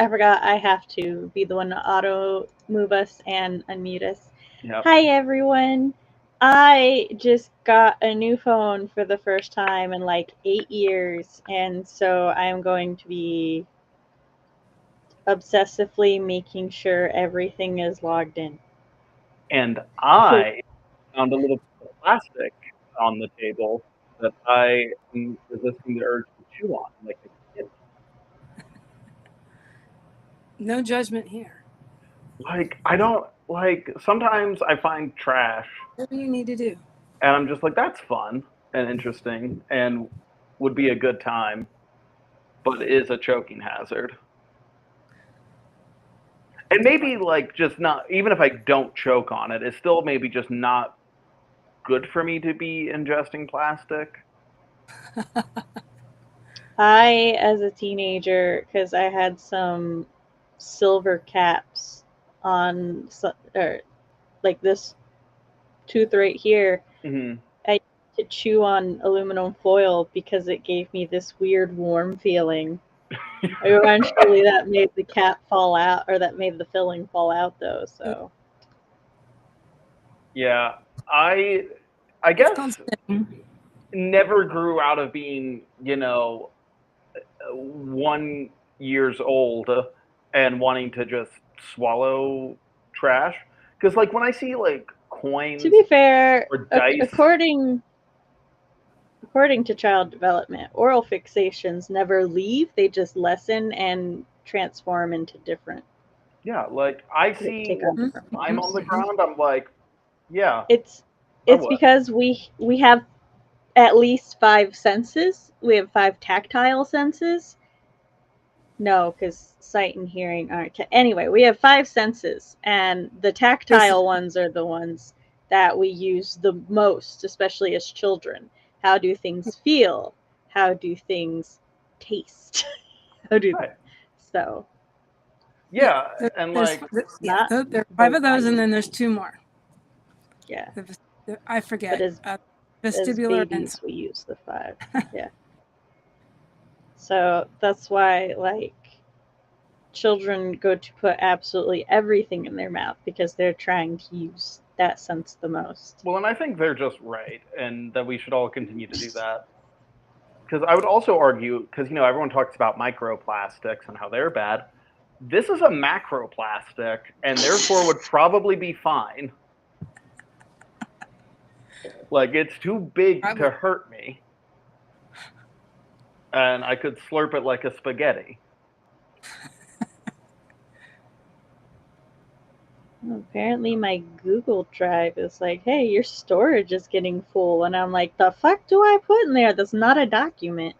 I forgot I have to be the one to auto move us and unmute us. Yep. Hi, everyone. I just got a new phone for the first time in like 8 years, and so I'm going to be obsessively making sure everything is logged in. And I found a little bit of plastic on the table that I am resisting the urge to chew on, like a kid. No judgment here. Like, I don't, like, sometimes I find trash, Whatever you need to do. and I'm just like, that's fun and interesting and would be a good time, but is a choking hazard. And maybe, like, just not, even if I don't choke on it, it's still maybe just not good for me to be ingesting plastic. I, as a teenager, because I had some silver caps on, or like this tooth right here, Mm-hmm. I used to chew on aluminum foil because it gave me this weird warm feeling. Eventually, that made the cap fall out, or that made the filling fall out, though. So Yeah, I It's guess called spinning. never grew out of being, 1 years old and wanting to just swallow trash. Because, like, when I see, like, coins to be fair, or dice, according to child development, oral fixations never leave; they just lessen and transform into different. yeah, like, I see Take on different slime on forms. the ground, I'm like, yeah, It's I would. because we have at least 5 senses. We have 5 tactile senses. No, because sight and hearing aren't. Anyway, we have 5 senses, and the tactile ones are the ones that we use the most, especially as children. How do things feel? How do things taste? How do Right. so? Yeah, There- and, there's, like, Not there are 5 of those, and then there's 2 more. yeah. I forget. But as Vestibular and babies, we use the 5. Yeah. So that's why, like, children go to put absolutely everything in their mouth because they're trying to use that sense the most. well, and I think they're just right, and that we should all continue to do that. Because I would also argue, because, everyone talks about microplastics and how they're bad. This is a macroplastic, and therefore would probably be fine. Like, it's too big to hurt me. And I could slurp it like a spaghetti. Apparently my Google Drive is like, hey, your storage is getting full. And I'm like, the fuck do I put in there? That's not a document.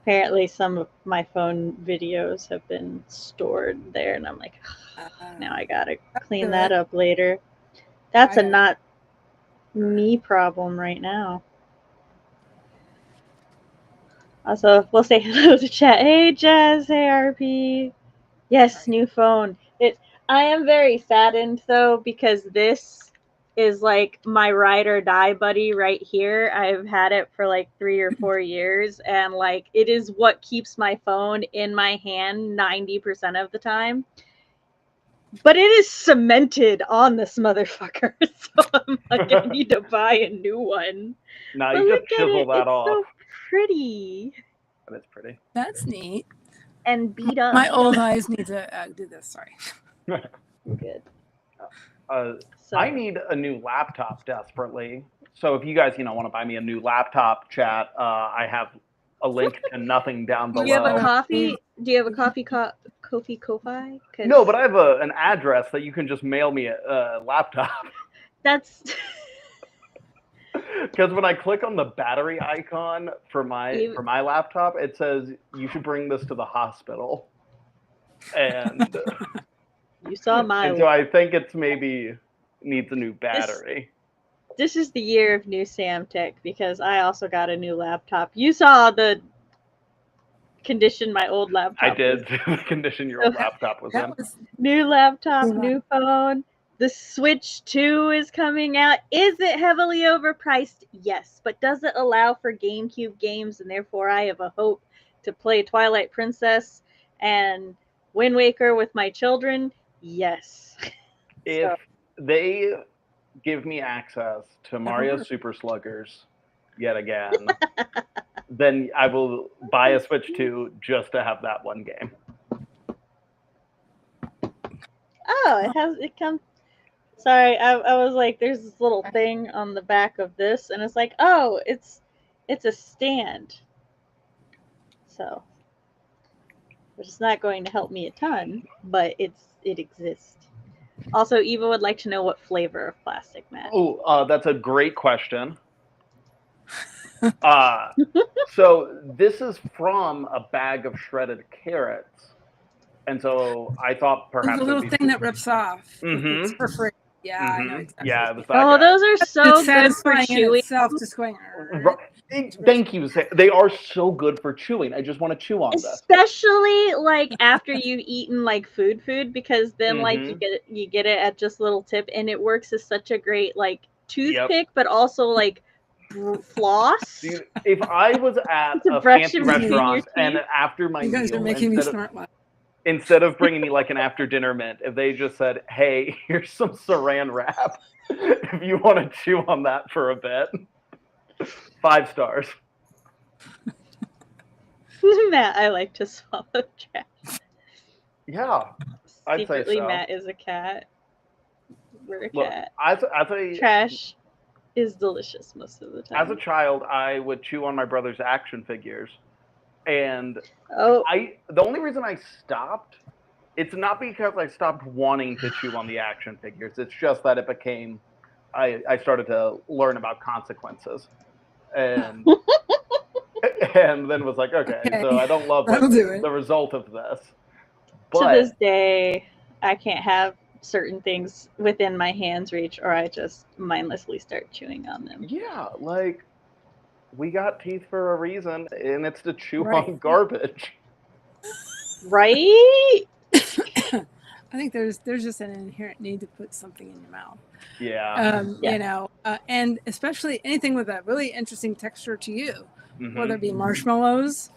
Apparently some of my phone videos have been stored there. And I'm like, now I gotta clean that up later. That's a not me problem right now. Also, we'll say hello to chat. Hey, Jazz. Hey, RP. Yes, new phone. I am very saddened, though, because this is like my ride or die buddy right here. I've had it for like 3 or 4 years, and like it is what keeps my phone in my hand 90% of the time. But it is cemented on this motherfucker, so I'm like, I need to buy a new one. Now, But you just look at chisel it. that It's off. so pretty. That is pretty. That's neat. And beat up. My old eyes need to do this. Sorry. Good. I need a new laptop desperately. So if you guys, want to buy me a new laptop, chat, I have a link to nothing down below. Do you have a coffee? Do you have a coffee Ko-fi? No, but I have an address that you can just mail me a laptop. That's because when I click on the battery icon for my laptop, it says you should bring this to the hospital. And you saw my. And so I think it's maybe needs a new battery. This is the year of new Samtech because I also got a new laptop. You saw the condition my old laptop. I did. The condition your old laptop was in. New laptop, new phone. The Switch 2 is coming out. Is it heavily overpriced? Yes. But does it allow for GameCube games? And therefore I have a hope to play Twilight Princess And Wind Waker with my children, yes. If they give me access to Mario Super Sluggers yet again, then I will buy a Switch 2 just to have that one game. Oh, it comes. Sorry, I was like, there's this little thing on the back of this, and it's like, oh, it's a stand. So, which is not going to help me a ton, but it exists. Also, Eva would like to know what flavor of plastic, Matt. Oh, that's a great question. So this is from a bag of shredded carrots, and so I thought perhaps the little thing that rips off. Mhm. It's for free. Yeah, I know exactly. Yeah, it was that Oh, guy. those are so It's good for satisfying in chewing. itself, just going. Thank you. They are so good for chewing. I just want to chew on this. Especially like after you've eaten like food, because then like Mhm. you get it at just a little tip, and it works as such a great like toothpick, Yep. but also like floss. Dude, if I was at To a brush fancy in between your restaurant and teeth. after my You guys meal, are making me snort. instead of bringing me like an after dinner mint, if they just said, "Hey, here's some Saran wrap, if you want to chew on that for a bit," 5 stars. Matt, I like to swallow trash. Yeah, I'd say Secretly, so. Matt is a cat. We're a Look, cat. I Trash is delicious most of the time. as a child, I would chew on my brother's action figures, and Oh, the only reason I stopped, it's not because I stopped wanting to chew on the action figures. It's just that it became, I started to learn about consequences, and and then was like, okay, so I don't love the result of this. But to this day, I can't have certain things within my hand's reach, or I just mindlessly start chewing on them. Yeah, like we got teeth for a reason, and it's to chew on garbage. Right? I think there's just an inherent need to put something in your mouth. Yeah. You know, and especially anything with a really interesting texture to you, whether it be marshmallows,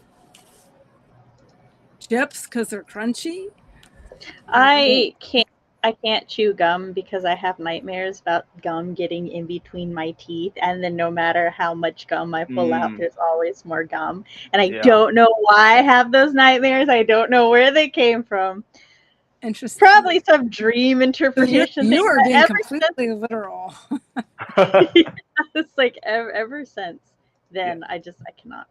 chips because they're crunchy. I can't chew gum because I have nightmares about gum getting in between my teeth, and then no matter how much gum I pull out, there's always more gum. And I don't know why I have those nightmares. I don't know where they came from. Interesting. Probably some dream interpretation. You are being completely literal. It's like ever since then, I cannot.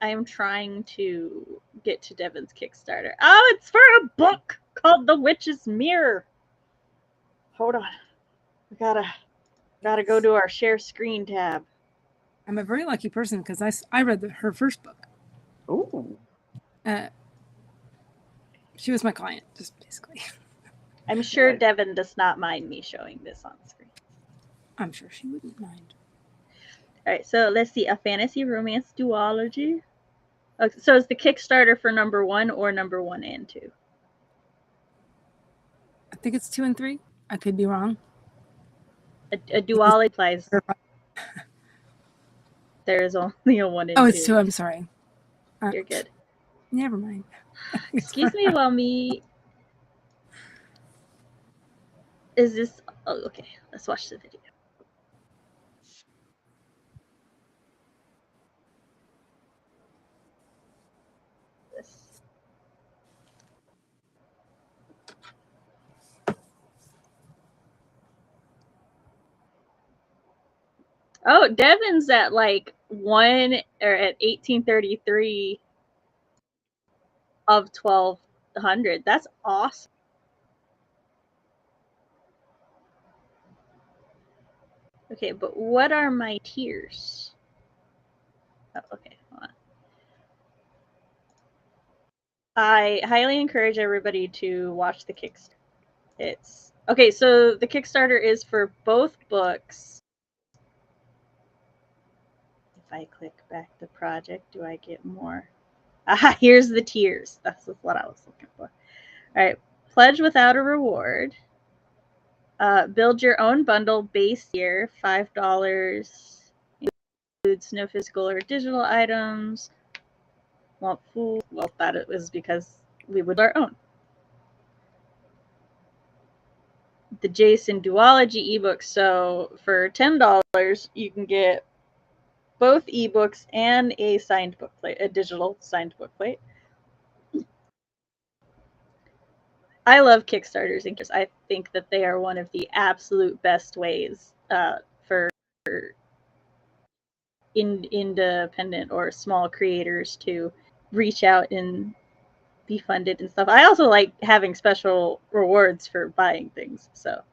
I am trying to get to Devin's Kickstarter. Oh, it's for a book called The Witch's Mirror. Hold on. We gotta go to our share screen tab. I'm a very lucky person because I read her first book. Ooh. She was my client, just basically. I'm sure Devin does not mind me showing this on screen. I'm sure she wouldn't mind. All right, so let's see. A fantasy romance duology. Okay, so is the Kickstarter for number 1 or number 1 and 2? I think it's 2 and 3. I could be wrong. A duology applies. There is only a 1 and 2. Oh, it's 2. I'm sorry. You're good. Never mind. Excuse me while me. Is this? Oh, okay. Let's watch the video. Oh, Devin's at like 1 or at 1833 of 1200. That's awesome. Okay, but what are my tiers? Oh, okay, hold on. I highly encourage everybody to watch the Kickstarter. It's okay, so the Kickstarter is for both books. If I click back the project, do I get more? Aha, here's the tiers. That's what I was looking for. All right, pledge without a reward. Build your own bundle base tier, $5. Includes no physical or digital items. Well, that it was because we would our own. The Jason Duology ebook. So for $10, you can get both ebooks and a signed book plate, a digital signed book plate. I love Kickstarters and I think that they are one of the absolute best ways for independent or small creators to reach out and be funded and stuff. I also like having special rewards for buying things. So,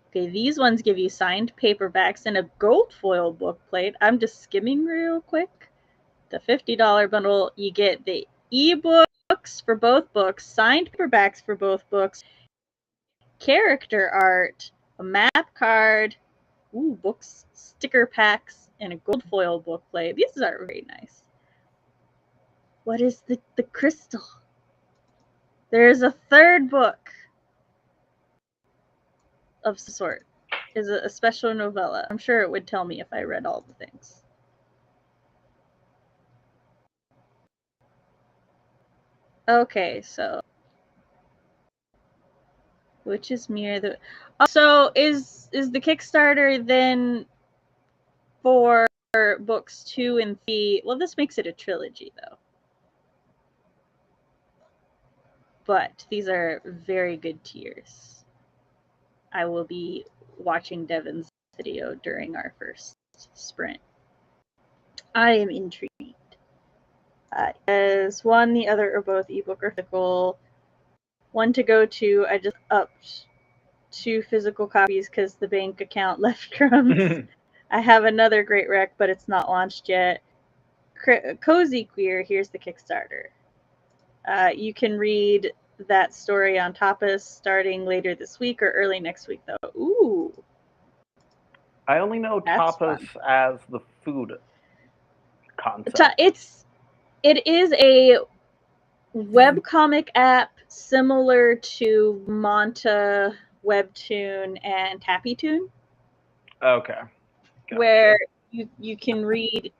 okay, these ones give you signed paperbacks and a gold foil book plate. I'm just skimming real quick. The $50 bundle, you get the ebooks for both books, signed paperbacks for both books, character art, a map card, books, sticker packs, and a gold foil book plate. These are very nice. What is the crystal? There's a third book of some sort. Is a special novella. I'm sure it would tell me if I read all the things. Okay, so which is near the. So is the Kickstarter then for books 2 and 3? Well, this makes it a trilogy though. But these are very good tiers. I will be watching Devin's video during our first sprint. I am intrigued. As one, the other, or both ebook or physical. One to go to. I just upped 2 physical copies because the bank account left crumbs. I have another Great Wreck, but it's not launched yet. Cozy Queer, here's the Kickstarter. You can read that story on Tapas starting later this week or early next week, though. Ooh. I only know Tapas as the food concept. It is a webcomic app similar to Monta, Webtoon, and Tappytoon. Okay. Gotcha. Where you can read.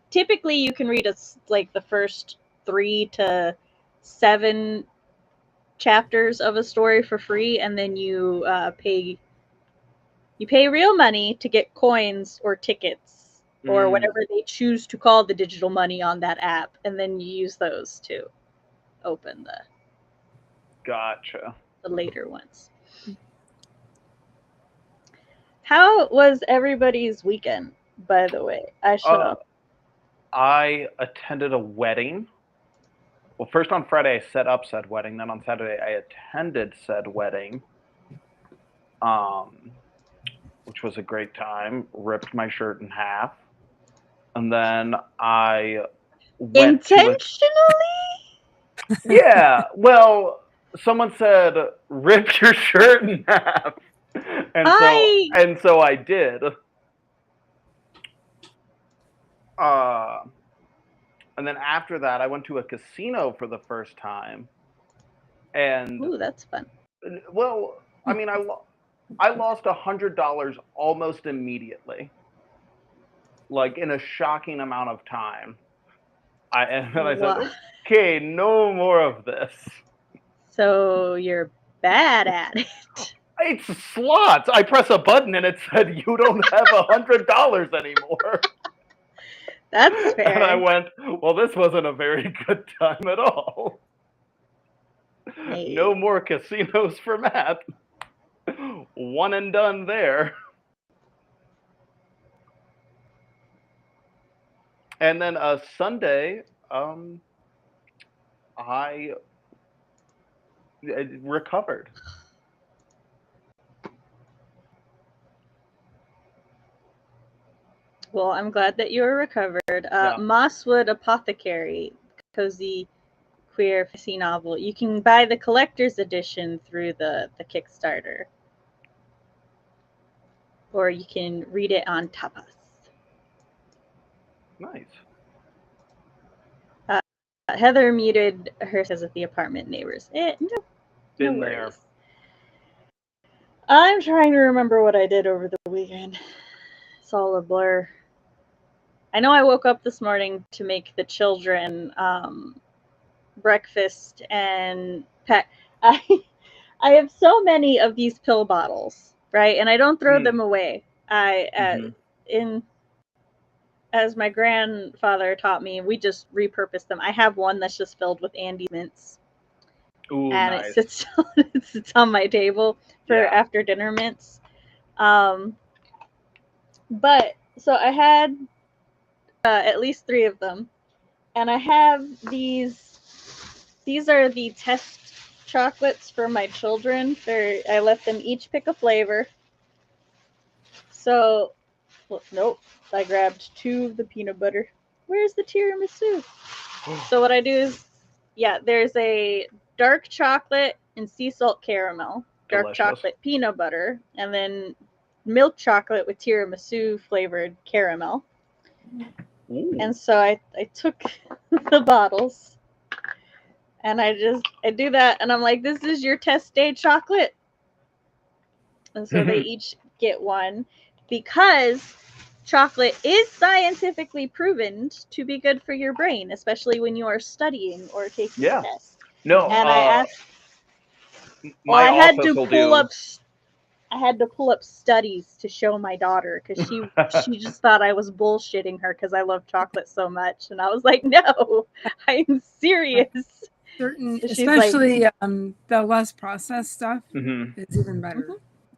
Typically, you can read like the first 3 to 7 chapters of a story for free, and then you pay real money to get coins or tickets or whatever they choose to call the digital money on that app, and then you use those to open the later ones. How was everybody's weekend, by the way? I attended a wedding. Well, first on Friday I set up said wedding. Then on Saturday I attended said wedding, which was a great time. Ripped my shirt in half, and then I went intentionally. Yeah. Well, someone said rip your shirt in half, and so I did. And then after that, I went to a casino for the first time. And ooh, that's fun. Well, I mean, I lost $100 almost immediately, like in a shocking amount of time. And then I said, okay, no more of this. So you're bad at it. It's slots. I press a button and it said you don't have $100 anymore. That's fair. And I went, well, this wasn't a very good time at all. Hey. No more casinos for Matt. One and done there. And then Sunday, I recovered. Well, I'm glad that you were recovered. Mosswood Apothecary, cozy queer fantasy novel. You can buy the collector's edition through the Kickstarter, or you can read it on Tapas. Nice. Heather muted her says at the apartment neighbors. No worries. I'm trying to remember what I did over the weekend. It's all a blur. I know I woke up this morning to make the children breakfast and pack. I have so many of these pill bottles, right? And I don't throw them away. As my grandfather taught me, we just repurpose them. I have one that's just filled with Andes mints. Ooh, and nice. it sits on my table for after dinner mints. But so I had at least 3 of them, and I have these. These are the test chocolates for my children. I let them each pick a flavor. So, nope. I grabbed 2 of the peanut butter. Where's the tiramisu? So what I do is, there's a dark chocolate and sea salt caramel, dark chocolate peanut butter, and then milk chocolate with tiramisu flavored caramel. Ooh. And so I took the bottles, and I do that, and I'm like, this is your test day chocolate. And so they each get one, because chocolate is scientifically proven to be good for your brain, especially when you are studying or taking tests. No, and I asked. I had to pull up studies to show my daughter, because she just thought I was bullshitting her because I love chocolate so much, and I was like, no, I'm serious. Especially the less processed stuff is even better.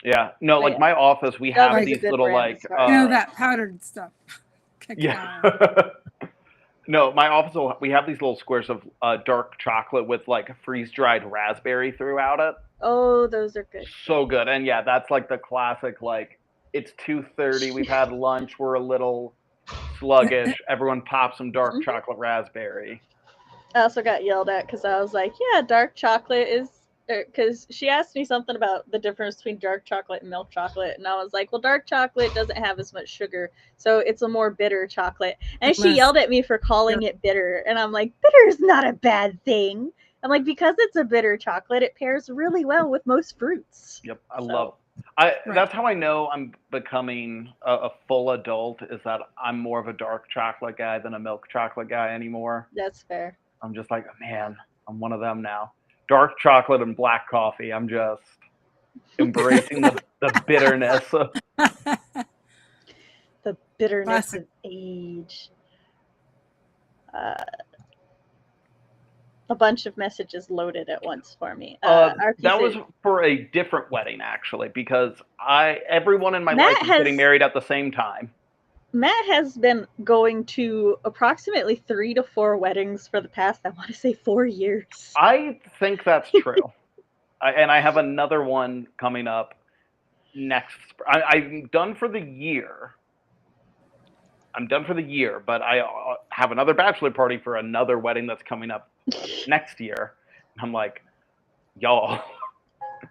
Yeah, no, like my office, we have these little like that powdered stuff. No, my office, we have these little squares of dark chocolate with like freeze-dried raspberry throughout it. Oh, those are good. So good. And yeah, that's like the classic, like, it's 2:30, we've had lunch, we're a little sluggish, everyone pops some dark chocolate raspberry. I also got yelled at because I was like, dark chocolate is, because she asked me something about the difference between dark chocolate and milk chocolate, and I was like, well, dark chocolate doesn't have as much sugar, so it's a more bitter chocolate. And she yelled at me for calling it bitter, and I'm like, bitter is not a bad thing. I'm like, because it's a bitter chocolate, it pairs really well with most fruits. Yep, I love it. That's how I know I'm becoming a full adult, is that I'm more of a dark chocolate guy than a milk chocolate guy anymore. That's fair. I'm just like, man, I'm one of them now. Dark chocolate and black coffee. I'm just embracing the bitterness. The bitterness of age. A bunch of messages loaded at once for me. That was for a different wedding, actually, because everyone in my life is getting married at the same time. Matt has been going to approximately 3 to 4 weddings for the past, I want to say, 4 years. I think that's true. And I have another one coming up next. I'm done for the year. But I have another bachelor party for another wedding that's coming up next year. I'm like, y'all.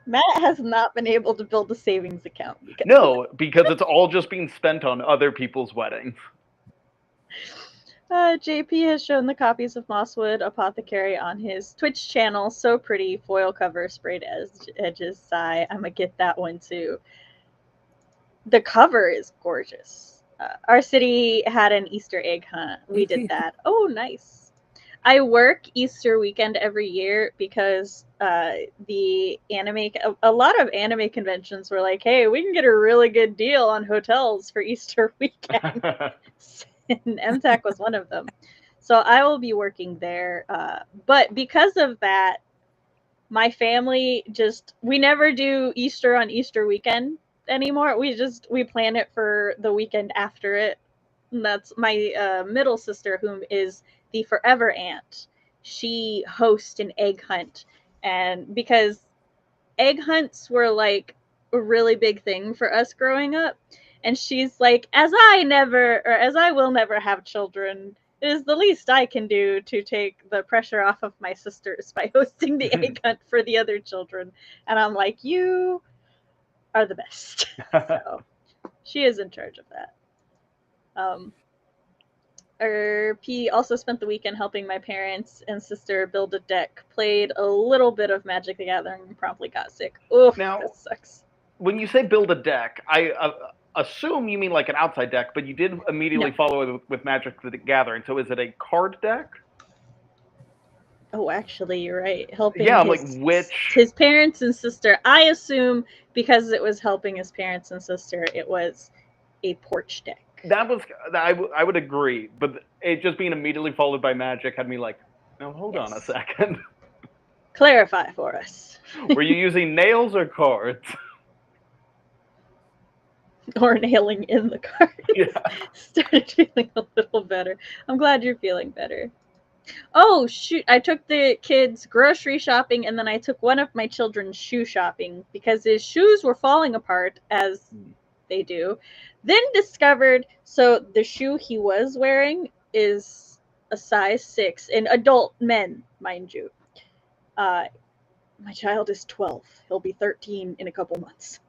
Matt has not been able to build a savings account. Because it's all just being spent on other people's weddings. JP has shown the copies of Mosswood Apothecary on his Twitch channel. So pretty. Foil cover, sprayed edges. Sigh. I'm gonna get that one too. The cover is gorgeous. Our city had an Easter egg hunt. We did that. Oh, nice. I work Easter weekend every year because a lot of anime conventions were like, hey, we can get a really good deal on hotels for Easter weekend. And MTAC was one of them. So I will be working there. But because of that, my family we never do Easter on Easter weekend anymore. We plan it for the weekend after it. And that's my middle sister, whom is the forever aunt. She hosts an egg hunt, and because egg hunts were like a really big thing for us growing up, and she's like, as I will never have children, it is the least I can do to take the pressure off of my sisters by hosting the egg hunt for the other children. And I'm like, you are the best. So she is in charge of that. P also spent the weekend helping my parents and sister build a deck, played a little bit of Magic the Gathering, and promptly got sick. Oof, that sucks. When you say build a deck, assume you mean like an outside deck, but you did immediately follow with Magic the Gathering. So is it a card deck? Oh, actually, you're right. Helping his parents and sister. I assume because it was helping his parents and sister, it was a porch deck. That was I would agree, but it just being immediately followed by Magic had me like, no, hold on a second. Clarify for us. Were you using nails or cards? Or nailing in the cards. Yeah. Started feeling a little better. I'm glad you're feeling better. Oh, shoot. I took the kids grocery shopping, and then I took one of my children's shoe shopping because his shoes were falling apart, as they do. Then discovered, so the shoe he was wearing is a size 6 in adult men, mind you. My child is 12. He'll be 13 in a couple months.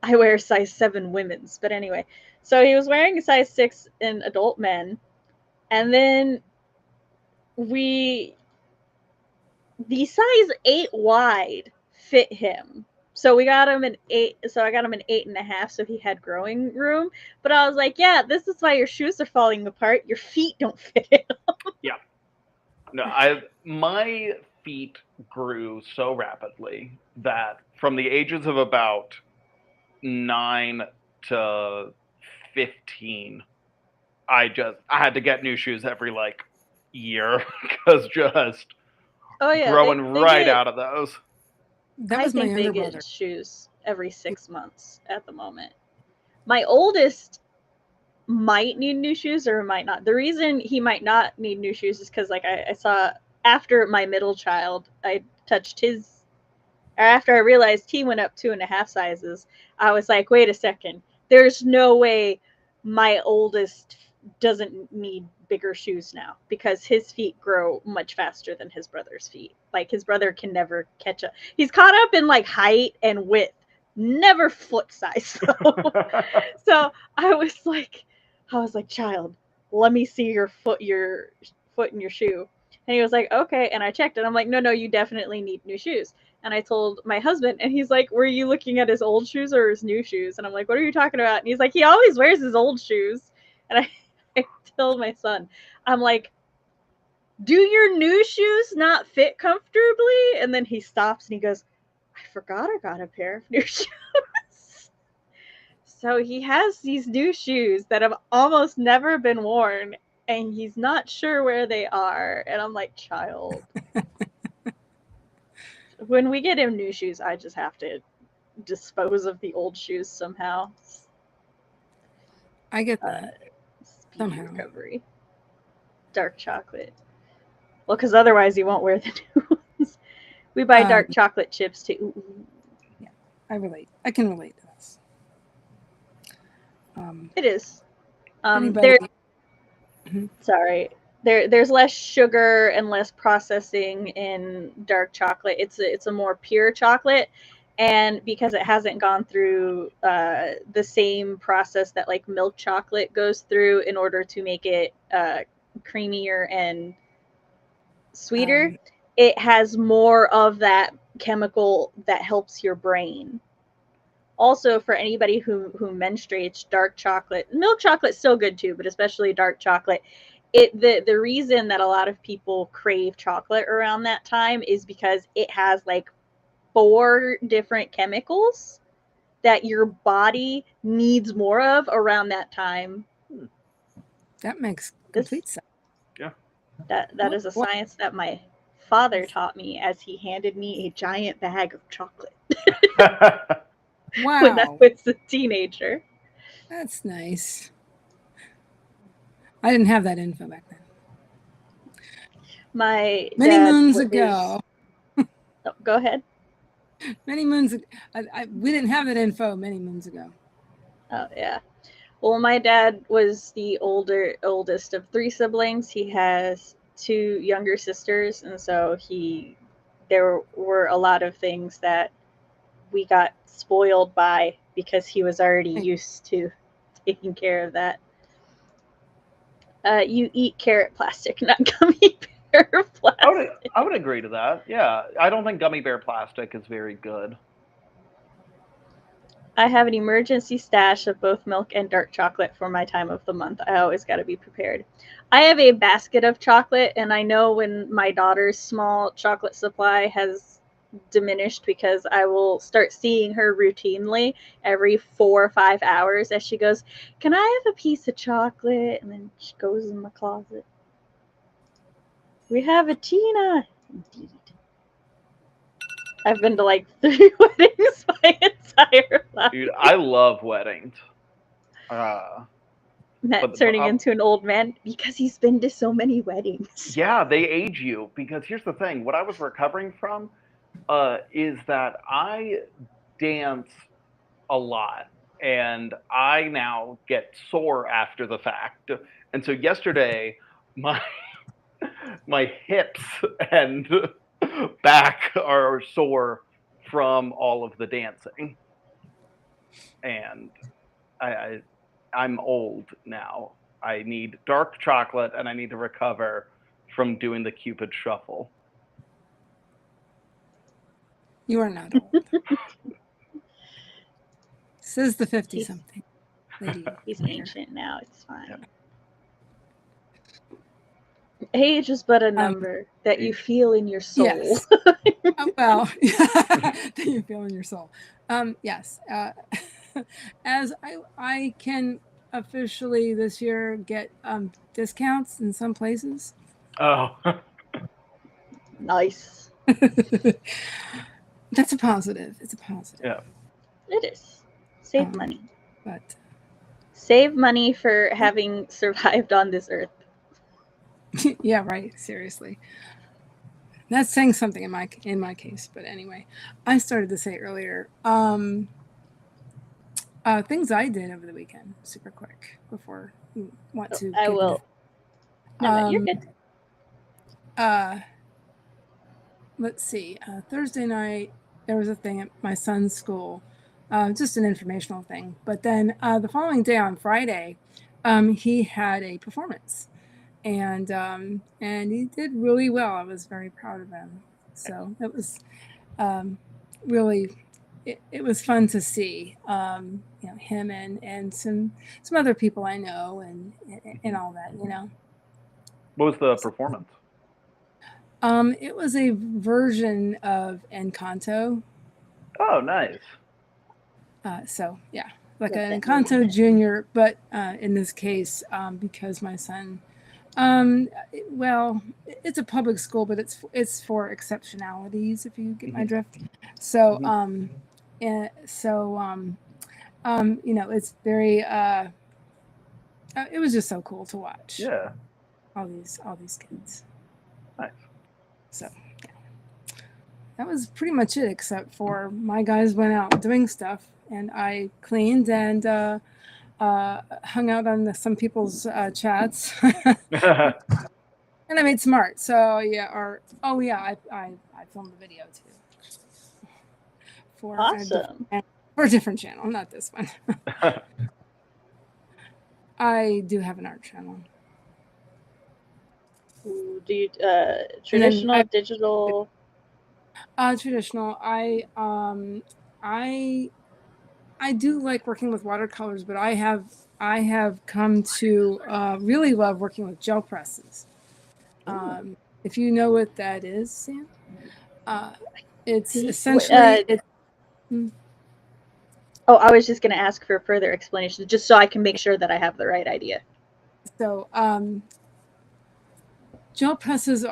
I wear size 7 women's, but anyway. So he was wearing a size 6 in adult men, and then the size 8 wide fit him. So we got him an 8. So I got him an 8.5. So he had growing room. But I was like, yeah, this is why your shoes are falling apart. Your feet don't fit in them. Yeah. No, my feet grew so rapidly that from the ages of about 9 to 15, I had to get new shoes every like year because just growing right out of those. That was my younger brother. Get shoes every 6 months at the moment. My oldest might need new shoes or might not. The reason he might not need new shoes is because like I saw after my middle child, I touched his, or after I realized he went up 2.5 sizes, I was like, wait a second, there's no way my oldest doesn't need bigger shoes now because his feet grow much faster than his brother's feet. Like his brother can never catch up. He's caught up in like height and width, never foot size. So I was like, child, let me see your foot in your shoe. And he was like, okay. And I checked and I'm like, no, you definitely need new shoes. And I told my husband and he's like, were you looking at his old shoes or his new shoes? And I'm like, what are you talking about? And he's like, he always wears his old shoes. And I told my son, I'm like, do your new shoes not fit comfortably? And then he stops and he goes, I forgot I got a pair of new shoes. So he has these new shoes that have almost never been worn, and he's not sure where they are. And I'm like, child. When we get him new shoes, I just have to dispose of the old shoes somehow. I get that. Somehow. Recovery. Dark chocolate. Well, because otherwise he won't wear the new ones. We buy dark chocolate chips too. Yeah, I can relate to this. It is. Sorry. There's less sugar and less processing in dark chocolate. It's a more pure chocolate, and because it hasn't gone through the same process that like milk chocolate goes through in order to make it creamier and sweeter, it has more of that chemical that helps your brain. Also, for anybody who menstruates, dark chocolate, milk chocolate's still good too, but especially dark chocolate. The reason that a lot of people crave chocolate around that time is because it has like 4 different chemicals that your body needs more of around that time. That makes complete sense. Yeah. That is a science that my father taught me as he handed me a giant bag of chocolate. Wow. When I was a teenager. That's nice. I didn't have that info back then. Many moons ago. Oh, go ahead. Many moons ago. We didn't have that info many moons ago. Oh, yeah. Well, my dad was the oldest of 3 siblings. He has 2 younger sisters, and so there were a lot of things that we got spoiled by because he was already used to taking care of that. You eat carrot plastic, not gummy bear plastic. I would agree to that. Yeah, I don't think gummy bear plastic is very good. I have an emergency stash of both milk and dark chocolate for my time of the month. I always got to be prepared. I have a basket of chocolate, and I know when my daughter's small chocolate supply has diminished because I will start seeing her routinely every 4 or 5 hours as she goes, "Can I have a piece of chocolate?" And then she goes in the closet. We have a Tina. Indeed. I've been to like 3 weddings my entire life. Dude, I love weddings. Matt turning into an old man because he's been to so many weddings. Yeah, they age you. Because here's the thing: what I was recovering from is that I dance a lot, and I now get sore after the fact. And so yesterday, my hips and back are sore from all of the dancing, and I'm old now. I need dark chocolate, and I need to recover from doing the Cupid shuffle. You are not old. Says the 50-something lady. He's ancient now. It's fine. Yep. Age is but a number that you feel in your soul. Yes. Well, that you feel in your soul. Yes. As I can officially this year get discounts in some places. Oh. Nice. That's a positive. It's a positive. Yeah. It is. Save money. But save money for having survived on this earth. Yeah, right. Seriously. That's saying something in my case, but anyway, I started to say earlier things I did over the weekend, super quick before you want to. I will. No, you're good. Let's see. Thursday night there was a thing at my son's school, just an informational thing. But then the following day on Friday, he had a performance. And he did really well. I was very proud of him. So it was really, it was fun to see, him and some other people I know and all that, What was the performance? It was a version of Encanto. Oh, nice. So yeah, like an Encanto Junior, but in this case, because my son. Well, it's a public school, but it's for exceptionalities, if you get my drift. So, it's very. It was just so cool to watch. Yeah. All these kids. Nice. So, yeah. That was pretty much it, except for my guys went out doing stuff, and I cleaned and. Hung out on some people's chats, and I made smart. So yeah, I filmed the video too. For a different channel, not this one. I do have an art channel. Do you traditional, digital? Traditional. I do like working with watercolors, but I have come to really love working with gel presses. If you know what that is, Sam, it's essentially. I was just going to ask for a further explanation, just so I can make sure that I have the right idea. So, gel presses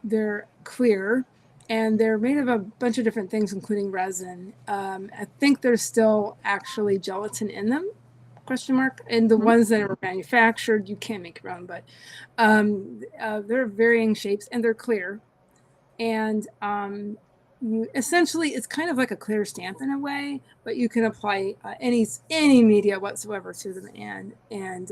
they're clear. And they're made of a bunch of different things, including resin. I think there's still actually gelatin in them, ? And the ones that are manufactured, you can't make your own, but they're varying shapes and they're clear. And essentially, it's kind of like a clear stamp in a way, but you can apply any media whatsoever to them, and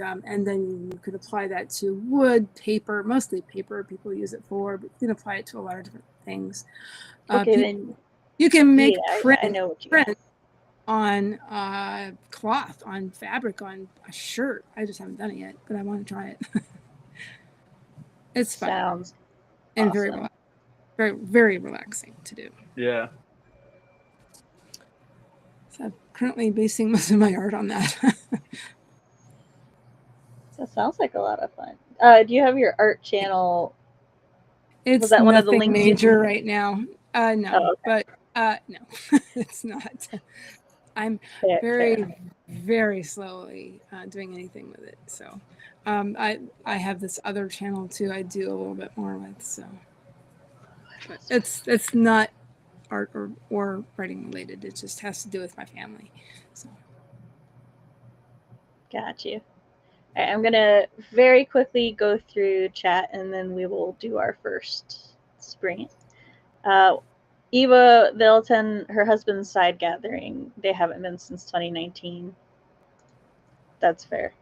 then you could apply that to wood, paper, mostly paper. People use it for, but you can apply it to a lot of different things. Then you can make print on cloth, on fabric, on a shirt. I just haven't done it yet, but I want to try it. It's fun. Sounds and awesome. very, very relaxing to do. Yeah. currently basing most of my art on that. That sounds like a lot of fun. Do you have your art channel? It's Was that one of the nothing links? major right now. No, Oh, okay. but no, it's not. I'm Fair. very slowly doing anything with it. So I have this other channel too. I do a little bit more with. So but it's not art or writing related. It just has to do with my family. So Got you. All right, I'm gonna very quickly go through chat, and then we will do our first spring. Eva Vilton, her husband's side gathering. They haven't been since 2019. That's fair.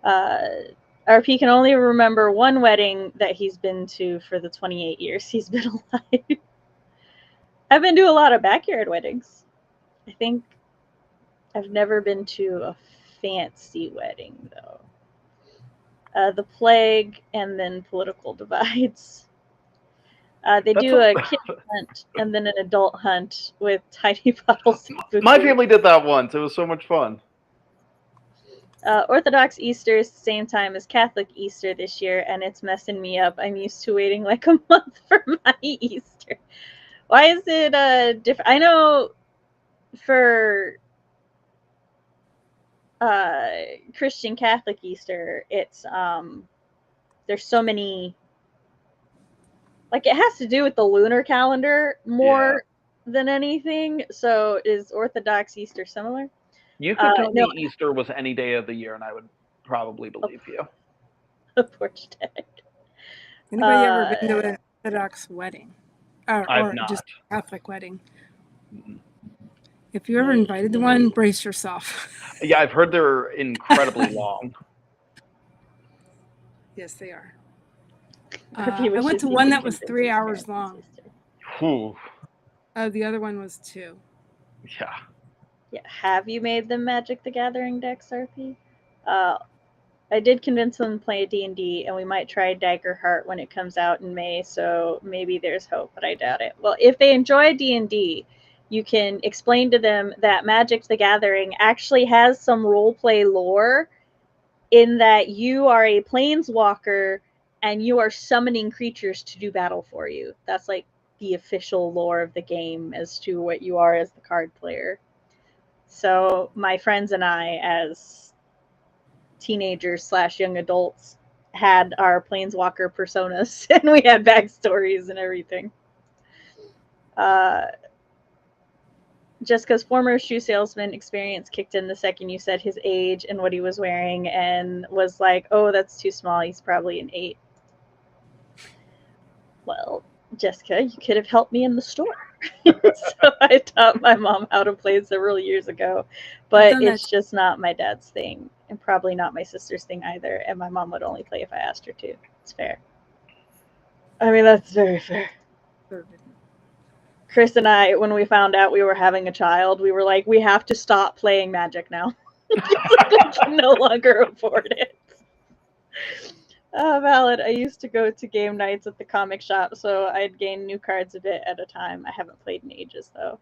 RP can only remember one wedding that he's been to for the 28 years he's been alive. I've been to a lot of backyard weddings. I think I've never been to a fancy wedding, though. The plague and then political divides. They do a kid hunt and then an adult hunt with tiny bottles of food. My family did that once. It was so much fun. Orthodox Easter is the same time as Catholic Easter this year, and it's messing me up. I'm used to waiting like a month for my Easter. Why is it different? I know for Christian Catholic Easter, it's there's so many, like, it has to do with the lunar calendar more than anything. So is Orthodox Easter similar? You could tell me Easter was any day of the year, and I would probably believe you. A porch deck. Anybody ever been to an Orthodox wedding? Or not. Just a Catholic wedding? If you're ever invited to one, brace yourself. Yeah, I've heard they're incredibly long. Yes, they are. I went to one that was 3 hours long. The other one was 2. Yeah. Yeah. Have you made them Magic the Gathering decks, RP? I did convince them to play D&D, and we might try Daggerheart when it comes out in May, so maybe there's hope, but I doubt it. Well, if they enjoy D&D, you can explain to them that Magic the Gathering actually has some roleplay lore in that you are a planeswalker and you are summoning creatures to do battle for you. That's like the official lore of the game as to what you are as the card player. So my friends and I, as teenagers / young adults, had our planeswalker personas, and we had backstories and everything. Jessica's former shoe salesman experience kicked in the second you said his age and what he was wearing, and was like, oh, that's too small. He's probably an 8. Well, Jessica, you could have helped me in the store. So I taught my mom how to play several years ago, but it's just not my dad's thing, and probably not my sister's thing either, and my mom would only play if I asked her to. It's fair. I mean, that's very fair. Chris and I, when we found out we were having a child, we were like, we have to stop playing Magic now. We can no longer afford it. Valid. I used to go to game nights at the comic shop, so I'd gain new cards a bit at a time. I haven't played in ages, though.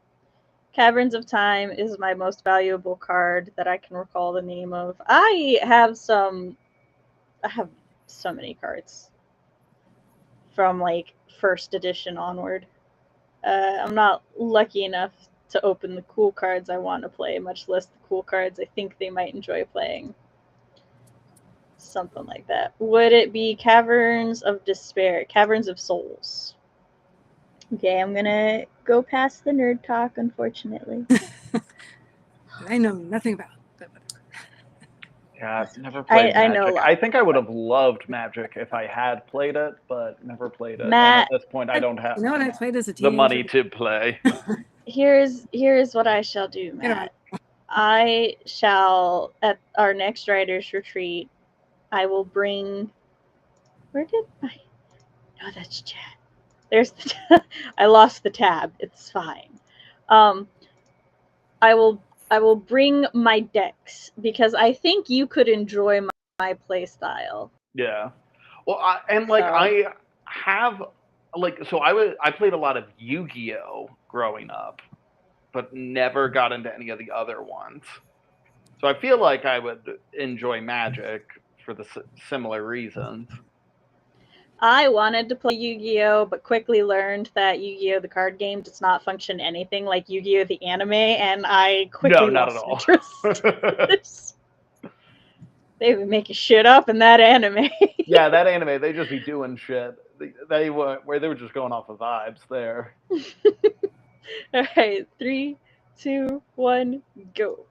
Caverns of Time is my most valuable card that I can recall the name of. I have so many cards from, like, first edition onward. I'm not lucky enough to open the cool cards I want to play, much less the cool cards I think they might enjoy playing. Something like that. Would it be Caverns of Despair? Caverns of Souls. Okay, I'm gonna go past the nerd talk, unfortunately. I know nothing about it. Yeah, I've never played Magic. I know a lot. I think I would have loved Magic if I had played it, but never played it. Matt, and at this point, I don't have what I played as a teenager? the money to play. Here's what I shall do, Matt. I shall, at our next writer's retreat, I will bring... Where did I... No, that's chat. There's the I lost the tab. It's fine. I will bring my decks, because I think you could enjoy my play style. Yeah. Well, I have, like, so I played a lot of Yu-Gi-Oh growing up, but never got into any of the other ones. So I feel like I would enjoy Magic for the similar reasons. I wanted to play Yu-Gi-Oh, but quickly learned that Yu-Gi-Oh, the card game, does not function anything like Yu-Gi-Oh, the anime, and I quickly not lost at all. interest. They were making shit up in that anime. Yeah, that anime, they just be doing shit. They were just going off of vibes there. All right, 3, 2, 1, go.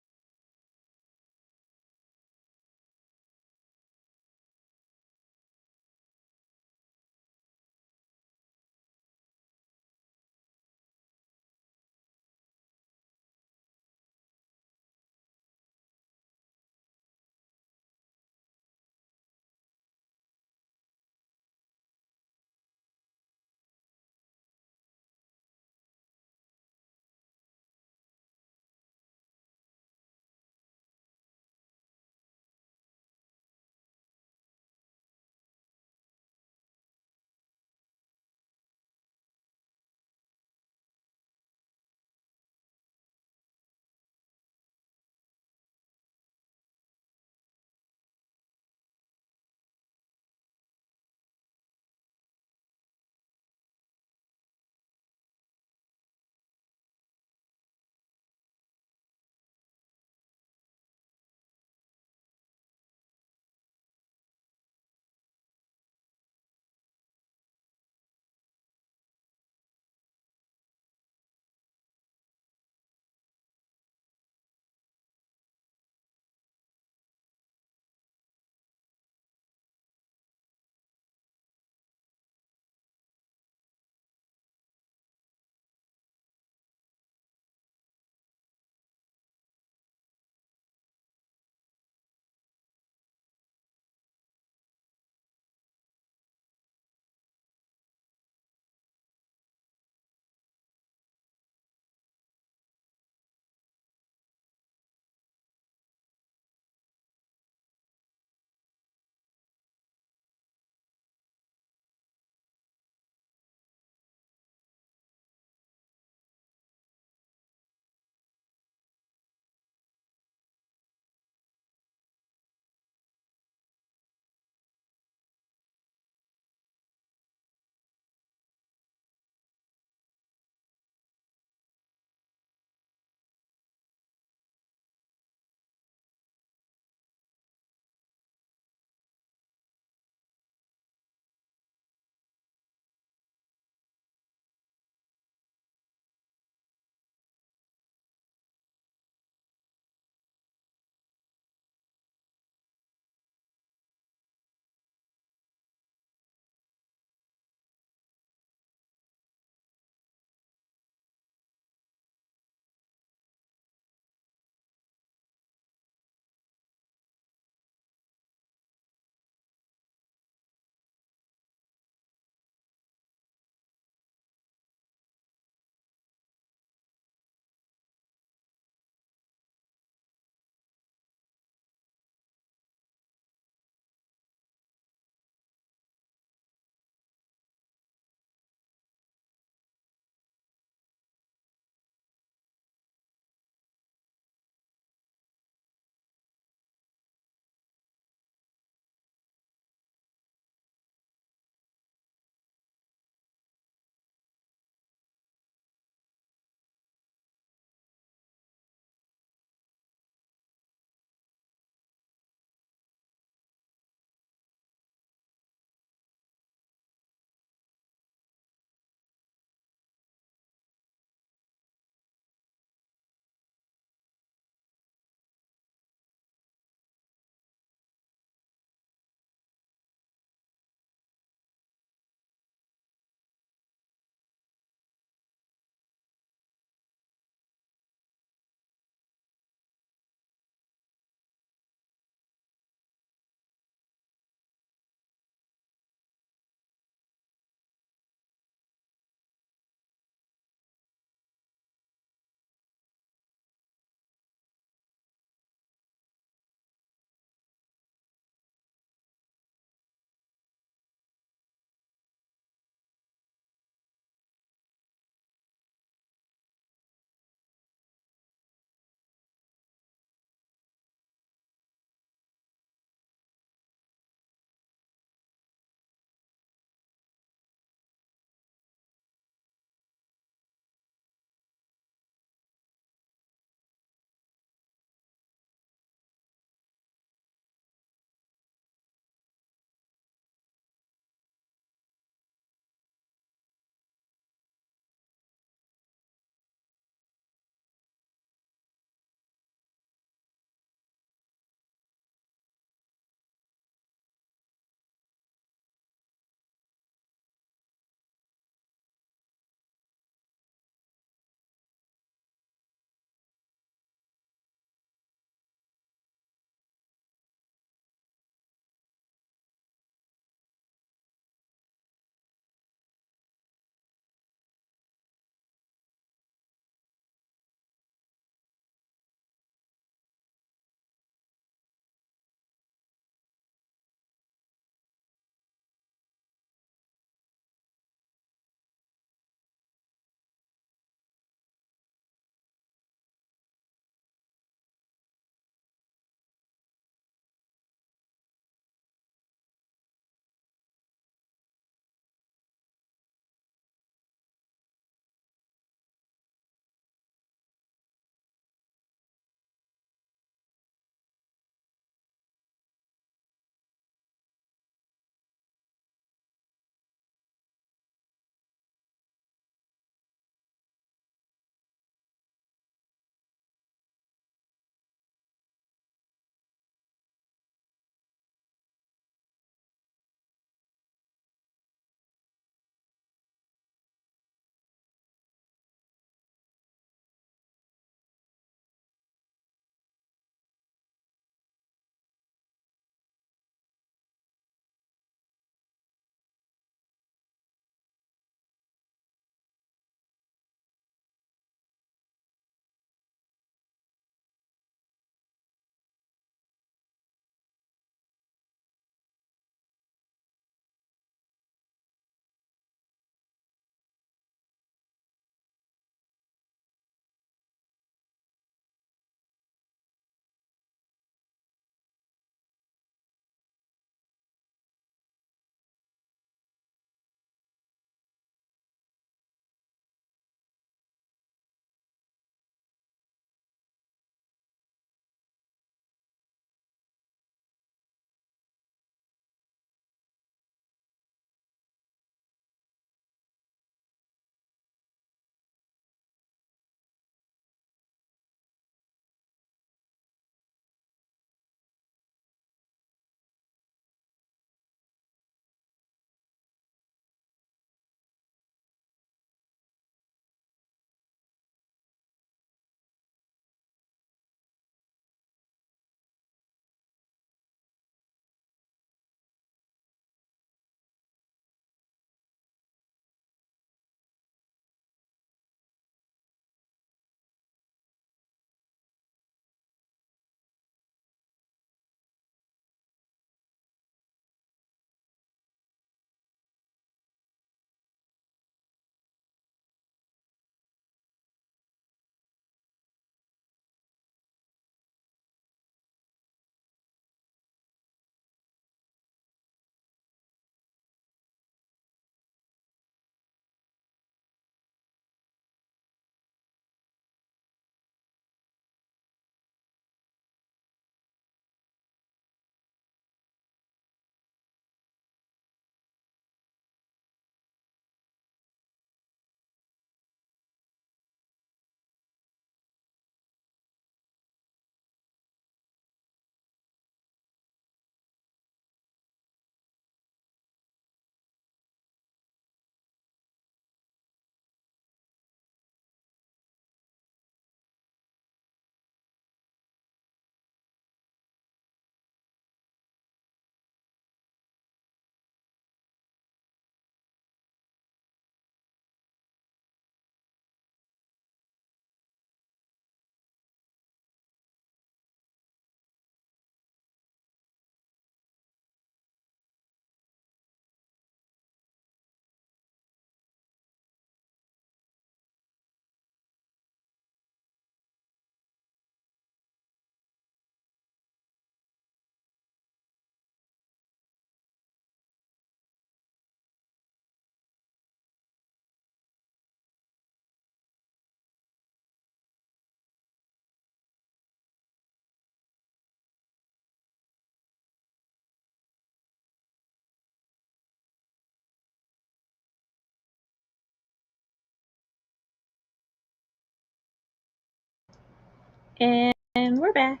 And we're back.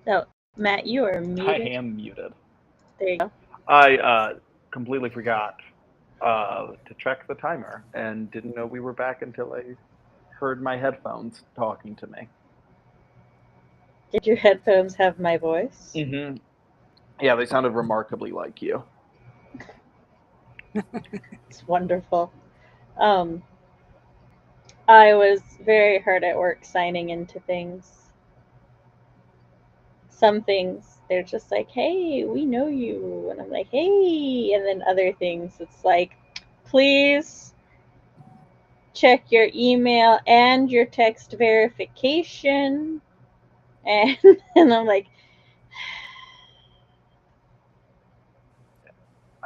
So, Matt, you are muted. I am muted. There you go. I completely forgot to check the timer and didn't know we were back until I heard my headphones talking to me. Did your headphones have my voice? Mm-hmm. Yeah, they sounded remarkably like you. It's wonderful. I was very hard at work signing into things. Some things, they're just like, hey, we know you. And I'm like, hey. And then other things, it's like, please check your email and your text verification. And I'm like,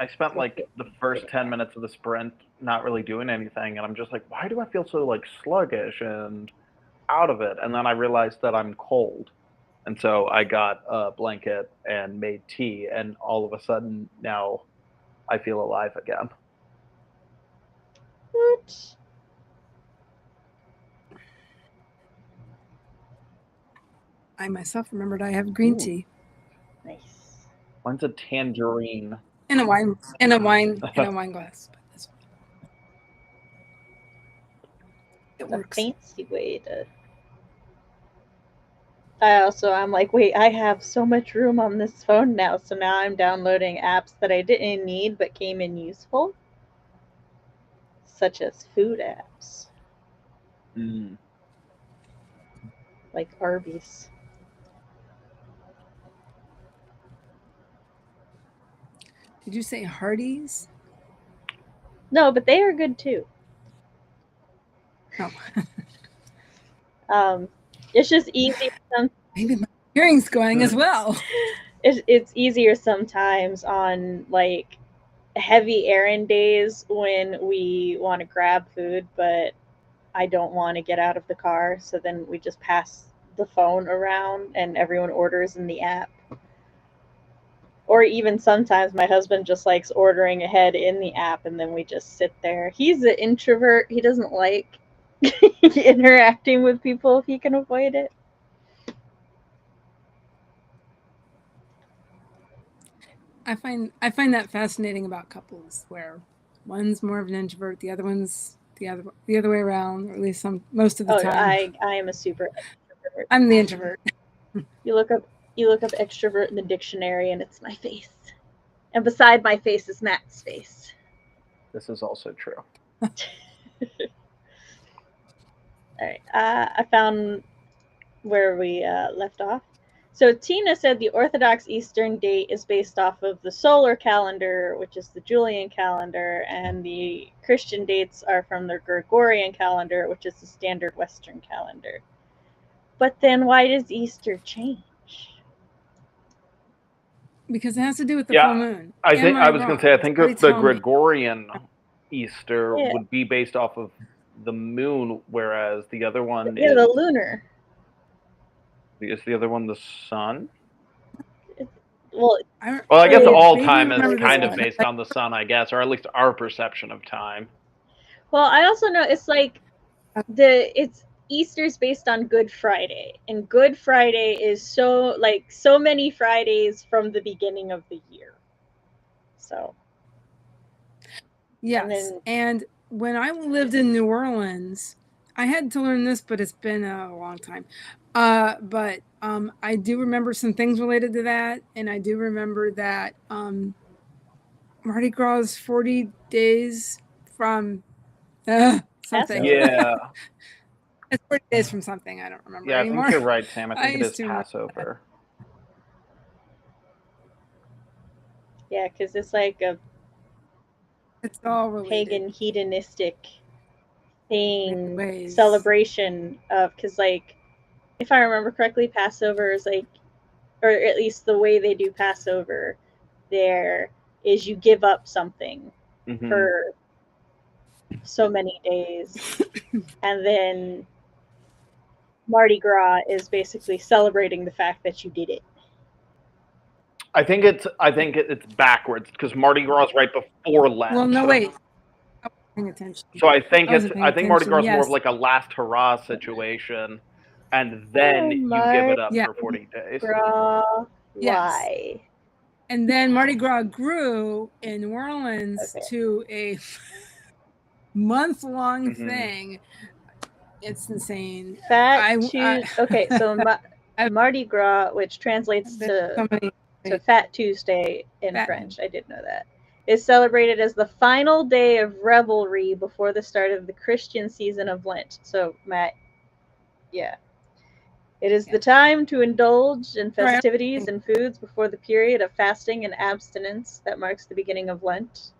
I spent like the first 10 minutes of the sprint not really doing anything, and I'm just like, why do I feel so like sluggish and out of it? And then I realized that I'm cold. And so I got a blanket and made tea, and all of a sudden now I feel alive again. what? I myself remembered I have green Ooh. tea Nice. Mine's a tangerine. in a wine glass. But this one, it A works. fancy way to. I'm like, wait, I have so much room on this phone now, so now I'm downloading apps that I didn't need but came in useful, such as food apps, like Arby's. Did you say Hardee's? No, but they are good too. Oh. It's just easier. Maybe my hearing's going as well. It's easier sometimes on like heavy errand days when we want to grab food, but I don't want to get out of the car. So then we just pass the phone around and everyone orders in the app. Or even sometimes my husband just likes ordering ahead in the app and then we just sit there. He's an introvert. He doesn't like interacting with people if he can avoid it. I find that fascinating about couples where one's more of an introvert, the other one's the other way around, or at least most of the time. I am a super extrovert. I'm the introvert. You look up extrovert in the dictionary and it's my face. And beside my face is Matt's face. This is also true. All right. I found where we left off. So Tina said the Orthodox Eastern date is based off of the solar calendar, which is the Julian calendar, and the Christian dates are from the Gregorian calendar, which is the standard Western calendar. But then why does Easter change? Because it has to do with the Yeah, full moon. I was going to say, I think Somebody the tell me. Gregorian Easter Yeah. would be based off of the moon, whereas the other one Yeah, is the lunar. Is the other one the sun? Well, I guess it's all vaguely time is remember kind this of one. based on the sun, I guess, or at least our perception of time. well, I also know it's like it's Easter's based on Good Friday, and Good Friday is so many Fridays from the beginning of the year. So Yes, and when I lived in New Orleans, I had to learn this, but it's been a long time. But I do remember some things related to that, and I do remember that Mardi Gras is 40 days from something. Passover. Yeah. It's 40 days from something. I don't remember Yeah, anymore. I think you're right, Sam. I think it used is to remember Passover. Yeah, because it's like a It's all related. pagan hedonistic thing, Ways. celebration of, because like if I remember correctly, Passover is like, or at least the way they do Passover there is you give up something for so many days, and then Mardi Gras is basically celebrating the fact that you did it. I think it's backwards because Mardi Gras is right before Lent. Well, no, wait. I wasn't paying attention. So I think wasn't paying Mardi Gras is attention, more of yes. like a last hurrah situation, and then you give it up Yeah. for 40 days. Gras, Yes. why? And then Mardi Gras grew in New Orleans Okay. to a month-long Mhm. thing. It's insane. Fat Tuesday. Okay, so Mardi Gras, which translates so many to Fat Tuesday in Fat- French, I did know that, is celebrated as the final day of revelry before the start of the Christian season of Lent. So, Matt, yeah. It is the time to indulge in festivities and foods before the period of fasting and abstinence that marks the beginning of Lent.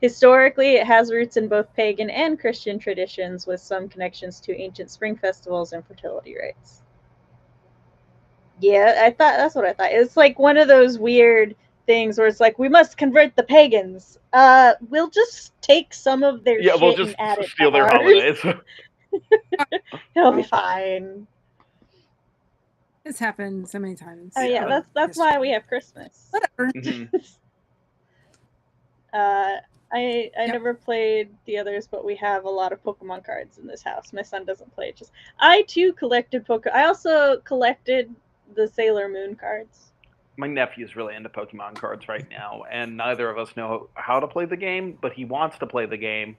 Historically, it has roots in both pagan and Christian traditions, with some connections to ancient spring festivals and fertility rites. Yeah, that's what I thought. It's like one of those weird things where it's like, we must convert the pagans. We'll just take some of their shit we'll just and add it steal to their ours. holidays. It'll be fine. It's happened so many times. Oh yeah, that's why we have Christmas. Whatever. Mhm. I never played the others, but we have a lot of Pokemon cards in this house. My son doesn't play. I too collected I also collected the Sailor Moon cards. My nephew's really into Pokemon cards right now, and neither of us know how to play the game, but he wants to play the game,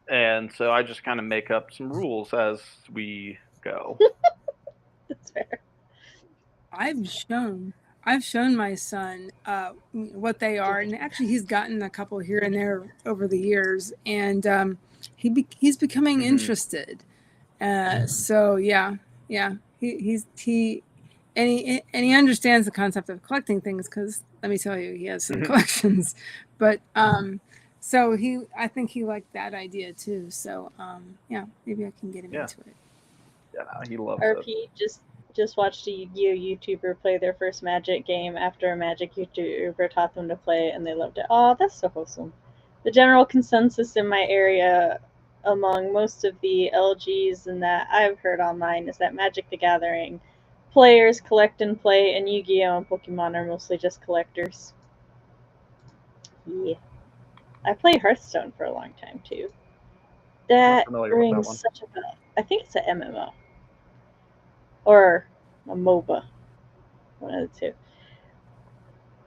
and so I just kind of make up some rules as we go. That's fair. I've shown my son what they are, and actually he's gotten a couple here and there over the years, and he's becoming interested. So yeah, he understands the concept of collecting things, because let me tell you, he has some collections. But so I think he liked that idea too. So yeah, maybe I can get him into it. Yeah, he loves RP it. just watched a Yu-Gi-Oh YouTuber play their first Magic game after a Magic YouTuber taught them to play, and they loved it. Oh, that's so wholesome. The general consensus in my area among most of the LGs and that I've heard online is that Magic the Gathering players collect and play, and Yu-Gi-Oh and Pokemon are mostly just collectors. Yeah. I played Hearthstone for a long time too. That rings such a bell. I think it's an MMO. Or a MOBA. One of the two.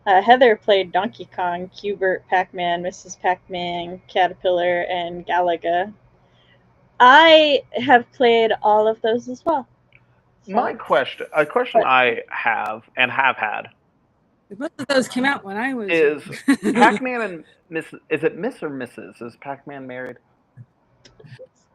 Heather played Donkey Kong, Q*bert, Pac-Man, Mrs. Pac-Man, Caterpillar, and Galaga. I have played all of those as well. So. A question I have and have had. Both of those came out when I was. Is Pac-Man and is it Miss or Mrs.? Is Pac-Man married?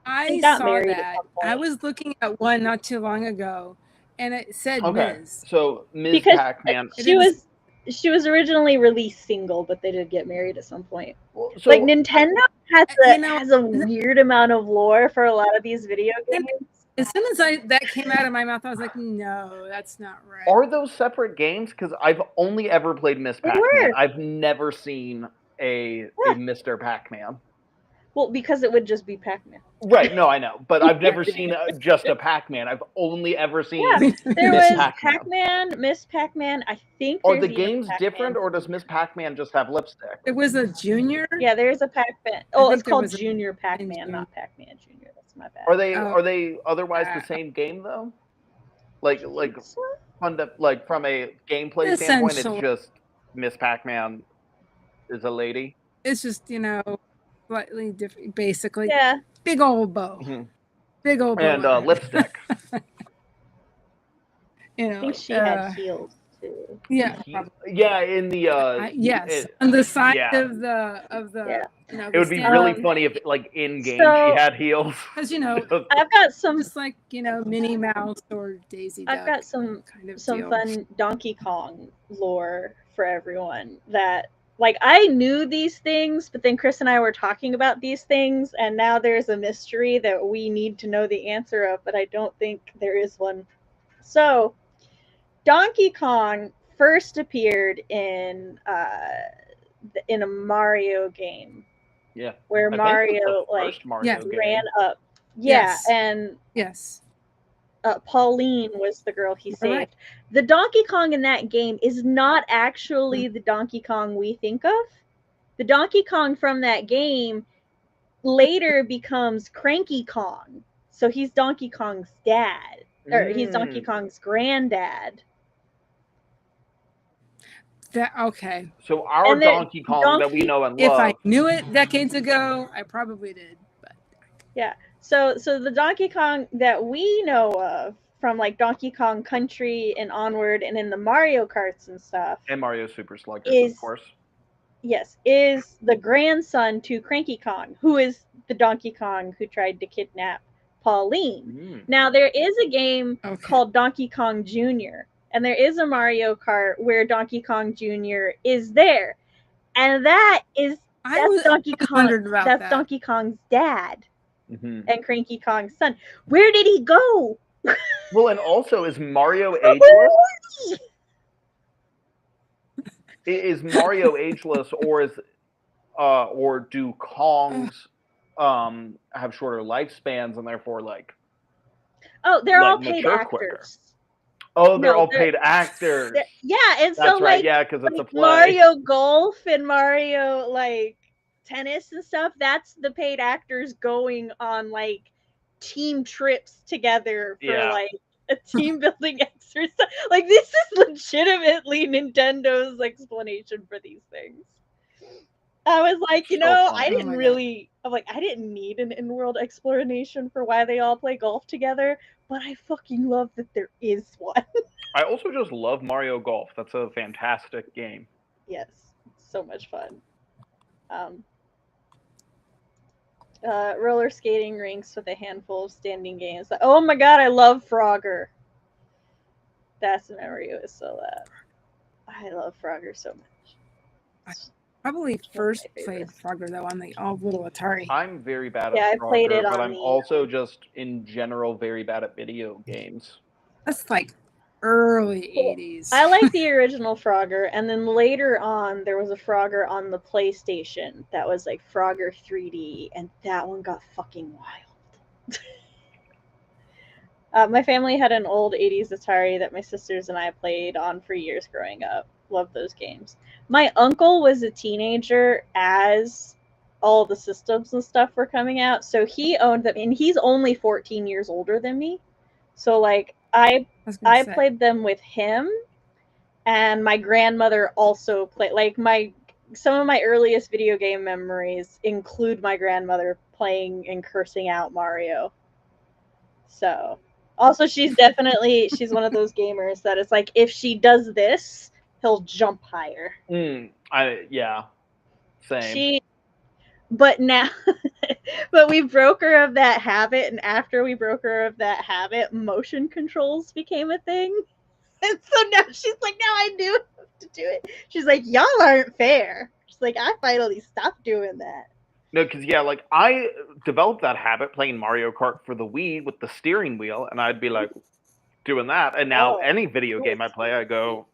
I saw that. I was looking at one not too long ago, and it said Ms. So Ms. Pac-Man. She was originally released single, but they did get married at some point. Well, so, like Nintendo has a weird amount of lore for a lot of these video games. As soon as that came out of my mouth, I was like, no, that's not right. Are those separate games? Because I've only ever played Miss Pac-Man. I've never seen a Mr. Pac-Man. Well, because it would just be Pac-Man. Right, no, I know. But I've never seen just a Pac-Man. I've only ever seen there was Pac-Man, Miss Pac-Man. I think are the games different, or does Miss Pac-Man just have lipstick? It was a junior? Yeah, there's a Pac-Man. Oh, it's called Junior Pac-Man, not Pac-Man Junior. That's my bad. Are they otherwise the same game, though? Like from a gameplay standpoint, it's just Miss Pac-Man is a lady? It's just, slightly different, basically. Yeah. Big old bow. Mm-hmm. Big old bow. And lipstick. I think she had heels too. Yeah. Yeah, in the yes. On the side of the it would be really funny if in game she had heels. Because I've got some just like Minnie Mouse or Daisy Duck. I've got some fun Donkey Kong lore for everyone that I knew these things, but then Chris and I were talking about these things, and now there's a mystery that we need to know the answer of, but I don't think there is one. So, Donkey Kong first appeared in a Mario game. Yeah. Where Mario Mario ran up. Yeah, yes. and yes. Pauline was the girl he saved. All right. The Donkey Kong in that game is not actually the Donkey Kong we think of. The Donkey Kong from that game later becomes Cranky Kong. So he's Donkey Kong's dad. Or he's Donkey Kong's granddad. Okay. So our And there- Donkey Kong that we know and If love. I knew it decades ago, I probably did. But Yeah. So the Donkey Kong that we know of from like Donkey Kong Country and onward and in the Mario Karts and stuff And Mario Super Sluggers, is of course. yes, is the grandson to Cranky Kong, who is the Donkey Kong who tried to kidnap Pauline. Now there is a game called Donkey Kong Jr. and there is a Mario Kart where Donkey Kong Jr. is there. And that's Donkey Kong's dad. And Cranky Kong's son. Where did he go? Well, and also, is Mario ageless? Is Mario ageless, or do Kongs have shorter lifespans and therefore like? Oh, they're all paid actors. Quicker. Oh, they're all paid actors. Yeah, and so that's right. like, Yeah, because it's a play. Mario Golf and Mario like tennis and stuff. That's the paid actors going on like team trips together for like a team building exercise. Like this is legitimately Nintendo's explanation for these things. I was like, I didn't need an in-world explanation for why they all play golf together, but I fucking love that there is one. I also just love Mario Golf. That's a fantastic game. Yes, so much fun. Roller skating rinks with a handful of standing games. Oh my god, I love Frogger. That's a memory it was so loud. I love Frogger so much. I probably first played Frogger though on the little Atari. I'm very bad at Frogger, played it but on I'm also just in general very bad at video games. That's like early 80s. I like the original Frogger, and then later on there was a Frogger on the PlayStation that was like Frogger 3D, and that one got fucking wild. My family had an old 80s Atari that my sisters and I played on for years growing up. Loved those games. My uncle was a teenager as all the systems and stuff were coming out, so he owned them, and he's only 14 years older than me. So like I played them with him, and my grandmother also played. Like some of my earliest video game memories include my grandmother playing and cursing out Mario. So also she's one of those gamers that it's like if she does this, he'll jump higher. Same. But we broke her of that habit, and after we broke her of that habit, motion controls became a thing. And so now she's like, now I do have to do it. She's like, y'all aren't fair. She's like, I finally stopped doing that. No, because like I developed that habit playing Mario Kart for the Wii with the steering wheel, and I'd be like doing that. And now any video game I play, I go.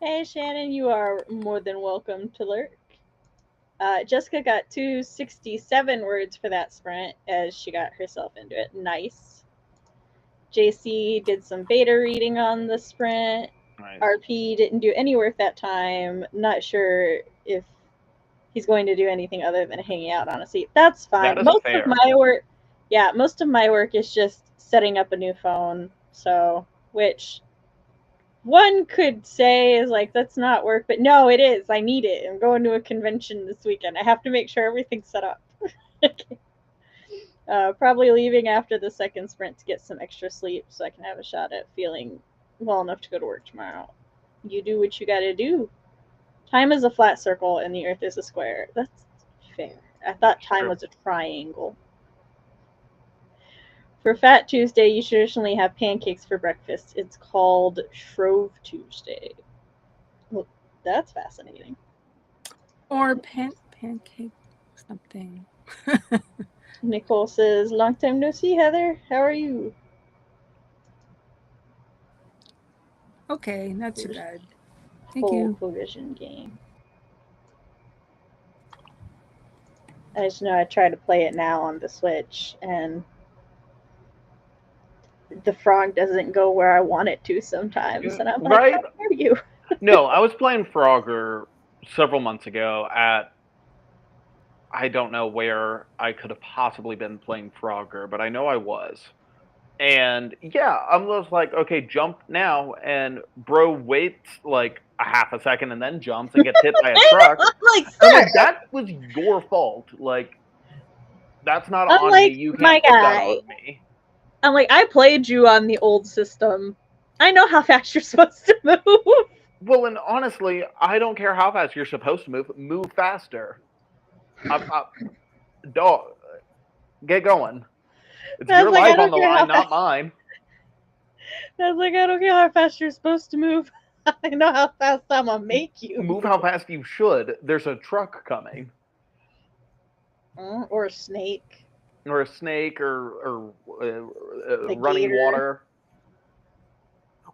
Hey, Shannon, you are more than welcome to lurk. Jessica got 267 words for that sprint as she got herself into it. Nice. JC did some beta reading on the sprint. Nice. RP didn't do any work that time. Not sure if he's going to do anything other than hanging out on a seat. That's fine. Most of my work is just setting up a new phone. So, which one could say is like, that's not work, but no, it is. I need it. I'm going to a convention this weekend. I have to make sure everything's set up. Okay. Probably leaving after the second sprint to get some extra sleep so I can have a shot at feeling well enough to go to work tomorrow. You do what you gotta do. Time is a flat circle and the earth is a square. That's fair. I thought time was a triangle. For Fat Tuesday, you traditionally have pancakes for breakfast. It's called Shrove Tuesday. Well, that's fascinating. Or pancake something. Nicole says, long time no see, Heather. How are you? Okay, not too bad. Thank you. Full vision game. I just know I try to play it now on the Switch, and the frog doesn't go where I want it to sometimes, and I'm like, Right? how dare you? No, I was playing Frogger several months ago at, I don't know where I could have possibly been playing Frogger, but I know I was. And yeah, I'm just like, okay, jump now, and bro waits like a half a second and then jumps and gets hit by a truck. I'm like, And I'm like, sir! that was your fault. Like, that's not I'm on me. like, You my can't put that guy. on me. I'm like, I played you on the old system. I know how fast you're supposed to move. Well, and honestly, I don't care how fast you're supposed to move. Move faster. Dog, get going. It's I your was like, I life on don't the care how line, not fast. mine. I was like, I don't care how fast you're supposed to move. I know how fast I'm gonna make you Move how fast you should. There's a truck coming, or a snake. or a snake, or The running gator. water.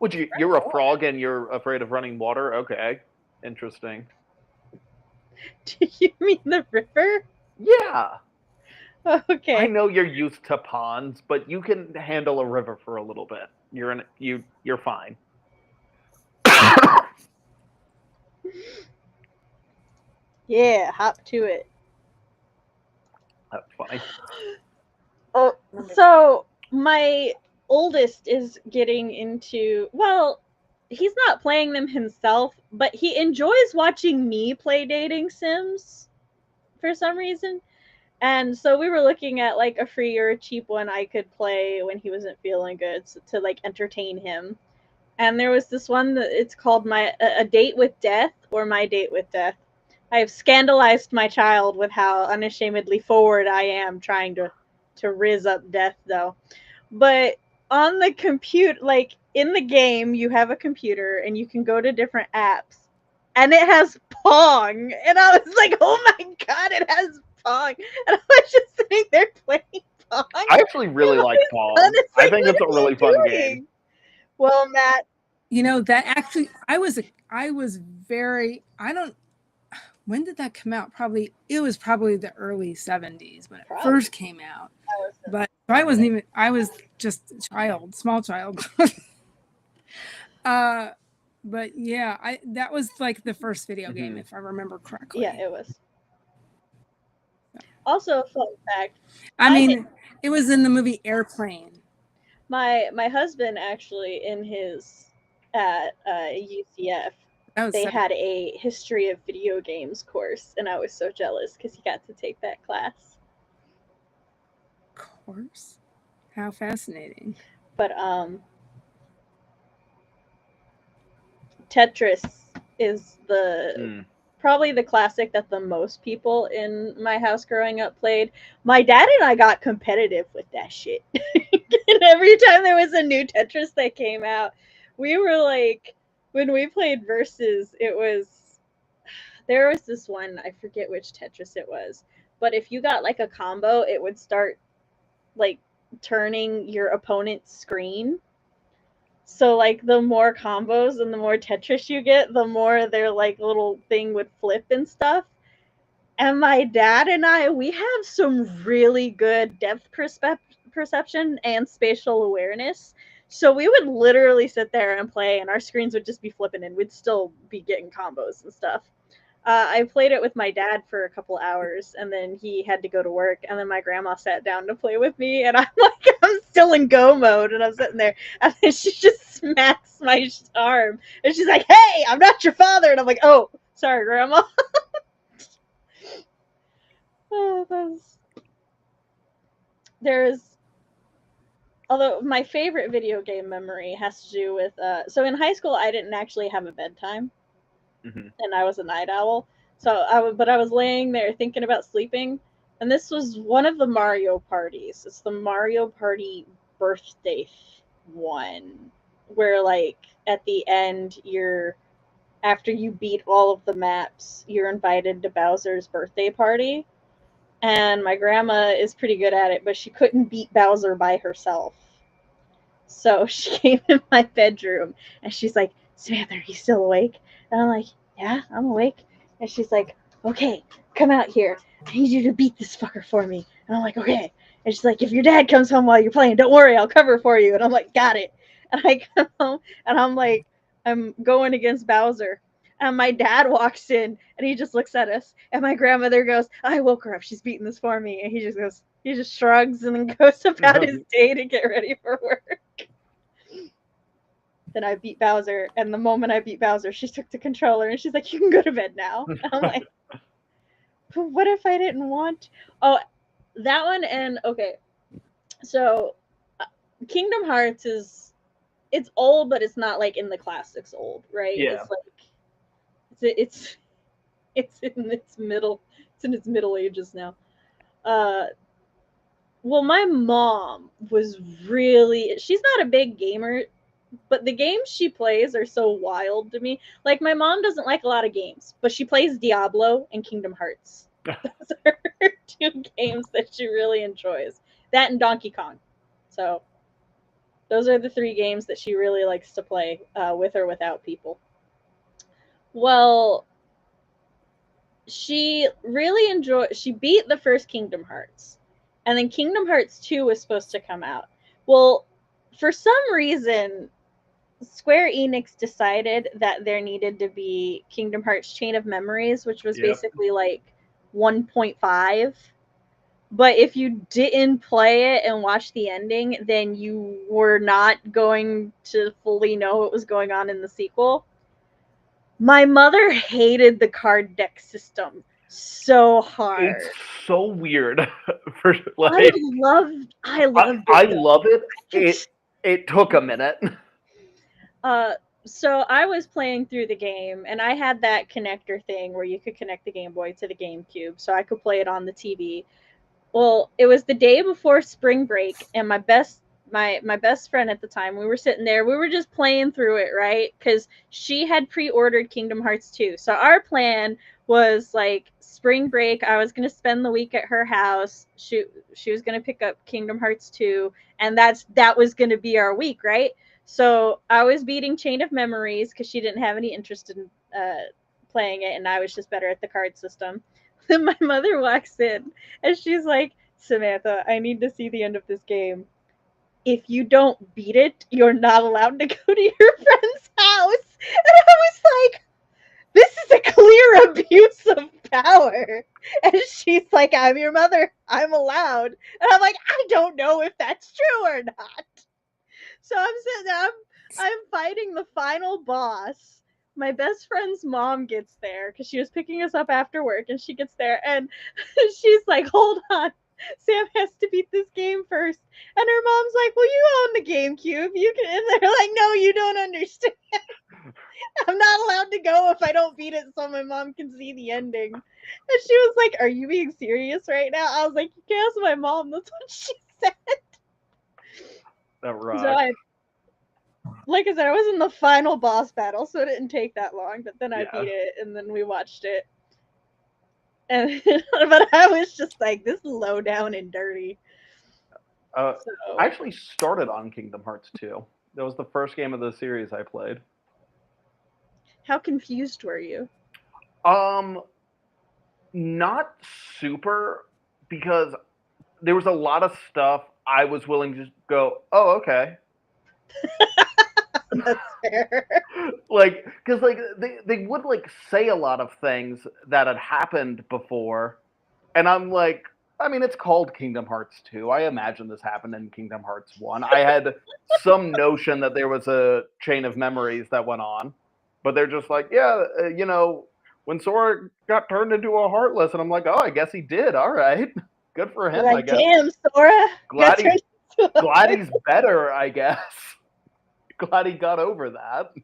Would you're a frog and you're afraid of running water? Okay, interesting. Do you mean the river? Yeah, Okay. I know you're used to ponds, but you can handle a river for a little bit. You're fine. Yeah, hop to it. That's funny. Oh, so my oldest is getting into, well, he's not playing them himself, but he enjoys watching me play dating sims for some reason. And so we were looking at like a free or a cheap one I could play when he wasn't feeling good, so, to like entertain him. And there was this one that it's called a date with death, or my date with death. I have scandalized my child with how unashamedly forward I am trying to riz up death, though. But on the compute, like in the game, you have a computer and you can go to different apps, and it has Pong, and I was like, oh my god, it has Pong, and I was just sitting there playing Pong. I actually really like Pong. I think it's a really fun game. Well, Matt, You know, that actually, I was very, I don't, when did that come out? It was probably the early 70s when it first came out. But I wasn't even, I was just a small child. But yeah, that was like the first video game, if I remember correctly. Yeah, it was. Also, a fun fact. I mean, it was in the movie Airplane. My husband actually, in his at UCF, they had a history of video games course, and I was so jealous because he got to take that class. Course? How fascinating. But Tetris is probably the classic that the most people in my house growing up played. My dad and I got competitive with that shit. And every time there was a new Tetris that came out, we were like, when we played Versus, there was this one, I forget which Tetris it was, but if you got like a combo, it would start like turning your opponent's screen. So like the more combos and the more Tetris you get, the more their like little thing would flip and stuff. And my dad and I, we have some really good depth perception and spatial awareness. So we would literally sit there and play, and our screens would just be flipping, and we'd still be getting combos and stuff. I played it with my dad for a couple hours, and then he had to go to work, and then my grandma sat down to play with me, and I'm like, I'm still in go mode, and I'm sitting there, and then she just smacks my arm, and she's like, hey, I'm not your father, and I'm like, oh, sorry, Grandma. Although my favorite video game memory has to do with, so in high school, I didn't actually have a bedtime. And I was a night owl. But I was laying there thinking about sleeping, and this was one of the Mario parties. It's the Mario Party birthday one, where like at the end, after you beat all of the maps, you're invited to Bowser's birthday party. And my grandma is pretty good at it, but she couldn't beat Bowser by herself. So she came in my bedroom, and she's like, Samantha, are you still awake? And I'm like, yeah, I'm awake. And she's like, okay, come out here. I need you to beat this fucker for me. And I'm like, okay. And she's like, if your dad comes home while you're playing, don't worry, I'll cover for you. And I'm like, got it. And I come home and I'm like, I'm going against Bowser. And my dad walks in and he just looks at us. And my grandmother goes, I woke her up. She's beating this for me. And he just shrugs and then goes about his day to get ready for work. Then I beat Bowser. And the moment I beat Bowser, she took the controller and she's like, you can go to bed now. And I'm like, what if I didn't want? Oh, that one. And okay. So Kingdom Hearts it's old, but it's not like in the classics old, right? Yeah. It's like it's in its middle ages now. Well, my mom was she's not a big gamer, but the games she plays are so wild to me. Like my mom doesn't like a lot of games, but she plays Diablo and Kingdom Hearts. Those are her two games that she really enjoys. That and Donkey Kong. So those are the three games that she really likes to play with or without people. Well, she beat the first Kingdom Hearts. And then Kingdom Hearts 2 was supposed to come out. Well, for some reason, Square Enix decided that there needed to be Kingdom Hearts Chain of Memories, which was basically like 1.5. But if you didn't play it and watch the ending, then you were not going to fully know what was going on in the sequel. My mother hated the card deck system so hard. It's so weird. I love it. It took a minute. So I was playing through the game, and I had that connector thing where you could connect the Game Boy to the GameCube, so I could play it on the TV. Well, it was the day before spring break, and my best friend at the time, we were sitting there, we were just playing through it, right? Because she had pre-ordered Kingdom Hearts 2. So our plan was like spring break, I was going to spend the week at her house. She was going to pick up Kingdom Hearts 2, and that was going to be our week, right? So I was beating Chain of Memories because she didn't have any interest in playing it, and I was just better at the card system. Then my mother walks in and she's like, Samantha, I need to see the end of this game. If you don't beat it, you're not allowed to go to your friend's house. And I was like, this is a clear abuse of power. And she's like, I'm your mother. I'm allowed. And I'm like, I don't know if that's true or not. So I'm sitting there, I'm fighting the final boss. My best friend's mom gets there because she was picking us up after work, and she gets there and she's like, hold on, Sam has to beat this game first. And her mom's like, well, you own the GameCube, you can. And they're like, no, you don't understand. I'm not allowed to go if I don't beat it so my mom can see the ending. And she was like, are you being serious right now? I was like, you can ask my mom, that's what she said. That rocks. So like I said, I was in the final boss battle, so it didn't take that long. But then I beat it, and then we watched it. And but I was just like, this is low down and dirty. I actually started on Kingdom Hearts 2. That was the first game of the series I played. How confused were you? Not super, because there was a lot of stuff I was willing to just go, oh, okay. That's fair. Like, because like they would like say a lot of things that had happened before, and I'm like, I mean, it's called Kingdom Hearts 2. I imagine this happened in Kingdom Hearts 1. I had some notion that there was a chain of memories that went on, but they're just like, yeah, you know, when Sora got turned into a Heartless, and I'm like, oh, I guess he did. All right, good for him. Like, I guess. Damn, Sora. Glad he's better, I guess. Glad he got over that.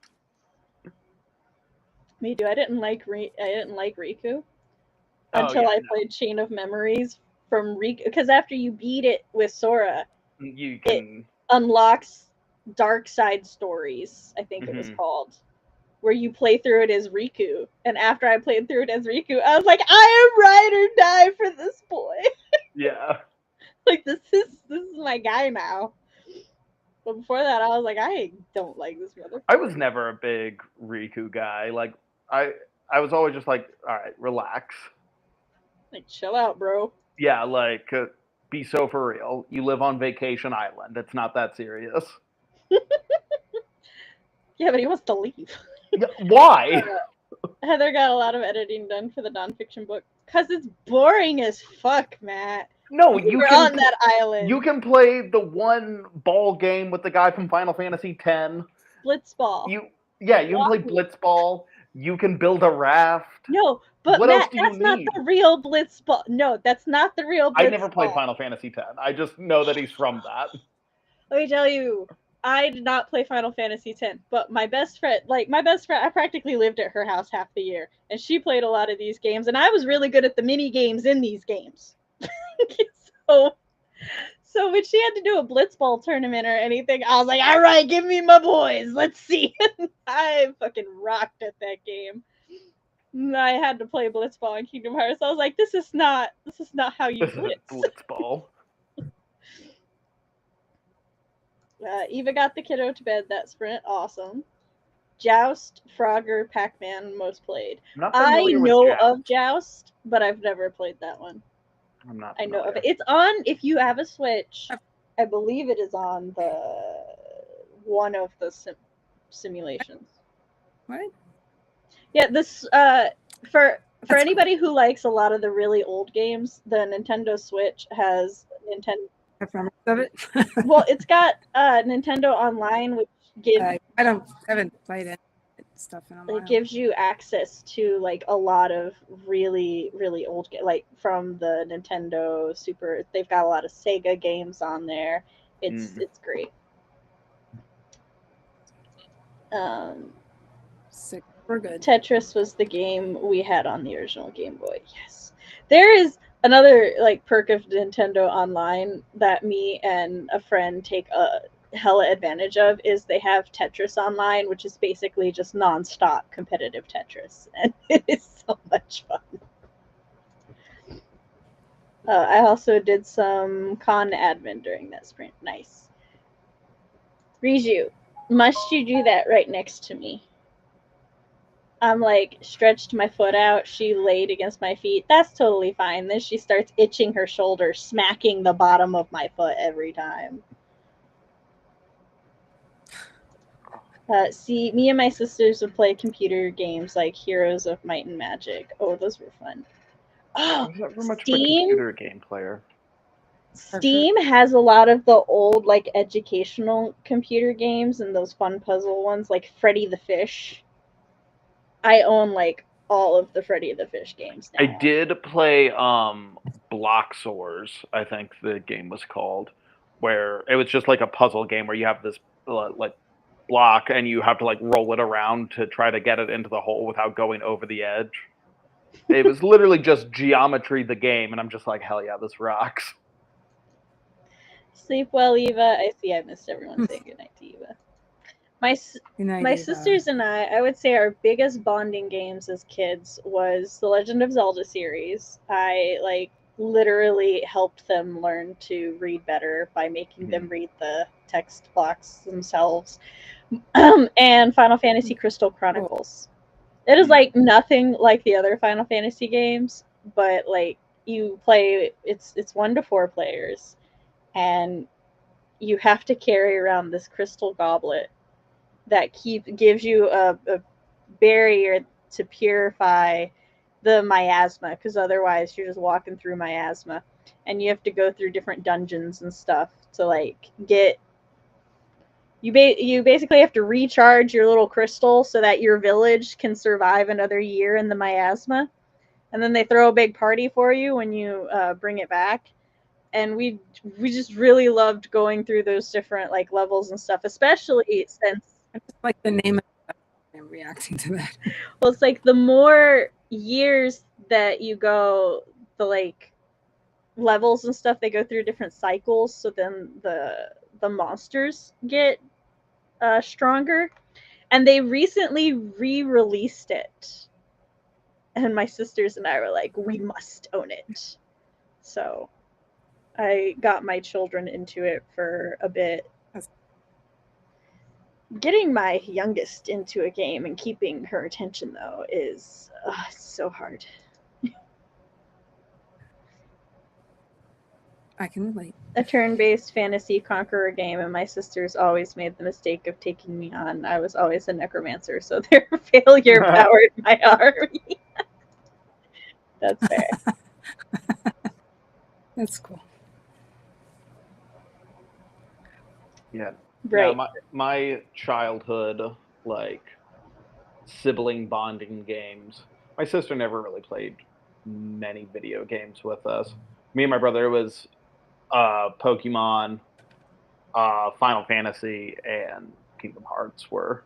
Me too. I didn't like Riku until I played Chain of Memories from Riku, because after you beat it with Sora, it unlocks Dark Side Stories, I think it was called, where you play through it as Riku. And after I played through it as Riku, I was like, I am ride or die for this boy. Yeah. Like, this is my guy now. But before that, I was like, I don't like this motherfucker. I was never a big Riku guy. Like, I was always just like, all right, relax. Like, chill out, bro. Yeah, like, be so for real. You live on Vacation Island. It's not that serious. Yeah, but he wants to leave. Yeah, why? Heather got a lot of editing done for the nonfiction book because it's boring as fuck, Matt. No, We you were can on that island. you can play the one ball game with the guy from Final Fantasy X. Blitzball. You can play Blitzball. You can build a raft. No, but What Matt, else do you that's not need? the real Blitzball. No, that's not the real Blitzball. I never played Final Fantasy X. I just know that he's from that. Let me tell you, I did not play Final Fantasy X, but my best friend, I practically lived at her house half the year, and she played a lot of these games, and I was really good at the mini games in these games. So when she had to do a Blitzball tournament or anything, I was like, all right, give me my boys. Let's see. I fucking rocked at that game. I had to play Blitzball in Kingdom Hearts. I was like, this is not how you blitz. Blitzball. Eva got the kiddo to bed that sprint. Awesome. Joust, Frogger, Pac-Man, most played. I know of Joust, but I've never played that one. I'm not. I know of it. It's on, if you have a Switch, I believe it is on the one of the simulations. What? Yeah, this for anybody who likes a lot of the really old games, the Nintendo Switch has Nintendo. Of it. Well, it's got Nintendo Online, which gives. I haven't played it. Stuff in a while. It gives you access to like a lot of really old like from the Nintendo Super. They've got a lot of Sega games on there. It's great. Sick. We're good. Tetris was the game we had on the original Game Boy. Yes, there is another like perk of Nintendo Online that me and a friend take a hella advantage of is they have Tetris Online, which is basically just non-stop competitive Tetris, and it is so much fun. I also did some con admin during that sprint. Nice. Riju, must you do that right next to me? I'm like stretched my foot out. She laid against my feet. That's totally fine. Then she starts itching her shoulder, smacking the bottom of my foot every time. See, me and my sisters would play computer games like Heroes of Might and Magic. Oh, those were fun. Oh, I'm never much of a computer game player. Steam has a lot of the old, like, educational computer games and those fun puzzle ones, like Freddy the Fish. I own, like, all of the Freddy the Fish games now. I did play Block Soars, I think the game was called, where it was just like a puzzle game where you have this, like, block and you have to like roll it around to try to get it into the hole without going over the edge. It was literally just geometry the game, and I'm just like, hell yeah, this rocks. Sleep well, Eva. I see I missed everyone saying goodnight to Eva. My sisters and I would say our biggest bonding games as kids was the Legend of Zelda series. I like literally helped them learn to read better by making them read the text blocks themselves. And Final Fantasy Crystal Chronicles. It is like nothing like the other Final Fantasy games, but like you play, it's 1 to 4 players, and you have to carry around this crystal goblet that gives you a barrier to purify the miasma, because otherwise you're just walking through miasma, and you have to go through different dungeons and stuff to like get. You basically have to recharge your little crystal so that your village can survive another year in the miasma, and then they throw a big party for you when you bring it back. And we just really loved going through those different like levels and stuff, especially since I just like the name of it. I'm reacting to that. Well, it's like the more years that you go, the like levels and stuff, they go through different cycles, so then the monsters get stronger. And they recently re-released it, and my sisters and I were like, we must own it. So I got my children into it for a bit. Getting my youngest into a game and keeping her attention, though, is so hard. I can relate. A turn-based fantasy conqueror game, and my sisters always made the mistake of taking me on. I was always a necromancer, so their failure powered my army. That's fair. That's cool. Yeah. Right. Yeah, my childhood, like, sibling bonding games. My sister never really played many video games with us. Me and my brother, it was Pokemon, Final Fantasy, and Kingdom Hearts were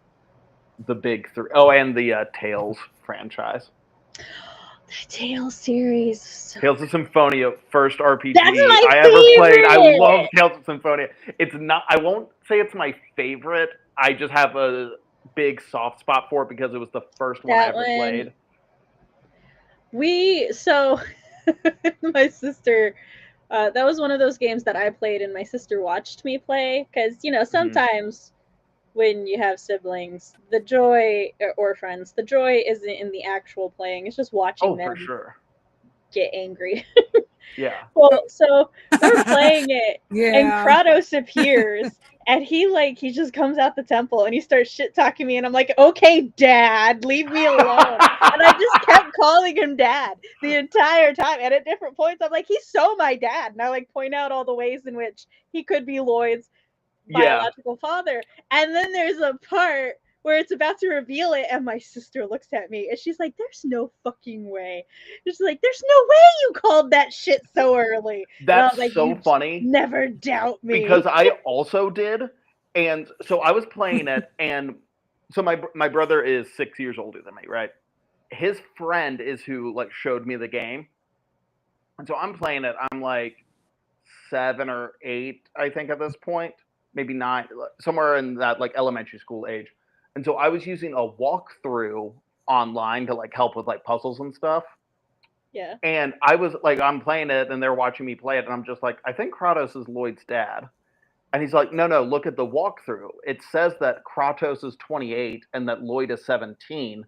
the big three. Oh, and the Tales franchise. The Tales series. So Tales of Symphonia, first RPG That's my I ever played. I favorite! love Tales of Symphonia. It's not. I won't say it's my favorite. I just have a big soft spot for it because it was the first one I ever played. My sister, that was one of those games that I played and my sister watched me play, because sometimes when you have siblings, the joy, or friends, the joy isn't in the actual playing, it's just watching them for sure. get angry. Yeah. Well, so we're playing it, Yeah. and Kratos appears, and he just comes out the temple, and he starts shit talking me, and I'm like, okay, Dad, leave me alone. And I just kept calling him Dad the entire time, and at different points, I'm like, he's so my dad, and I like point out all the ways in which he could be Lloyd's biological father. And then there's a part where it's about to reveal it, and my sister looks at me and she's like, there's no fucking way. She's like, there's no way you called that shit so early. That's like, so funny. Never doubt me. Because I also did. And so I was playing it, and so my brother is 6 years older than me, right? His friend is who like showed me the game. And so I'm playing it. I'm like 7 or 8, I think, at this point. Maybe 9, somewhere in that like elementary school age. And so I was using a walkthrough online to like help with like puzzles and stuff. Yeah. And I was like, I'm playing it, and they're watching me play it, and I'm just like, I think Kratos is Lloyd's dad. And he's like, no, look at the walkthrough. It says that Kratos is 28 and that Lloyd is 17.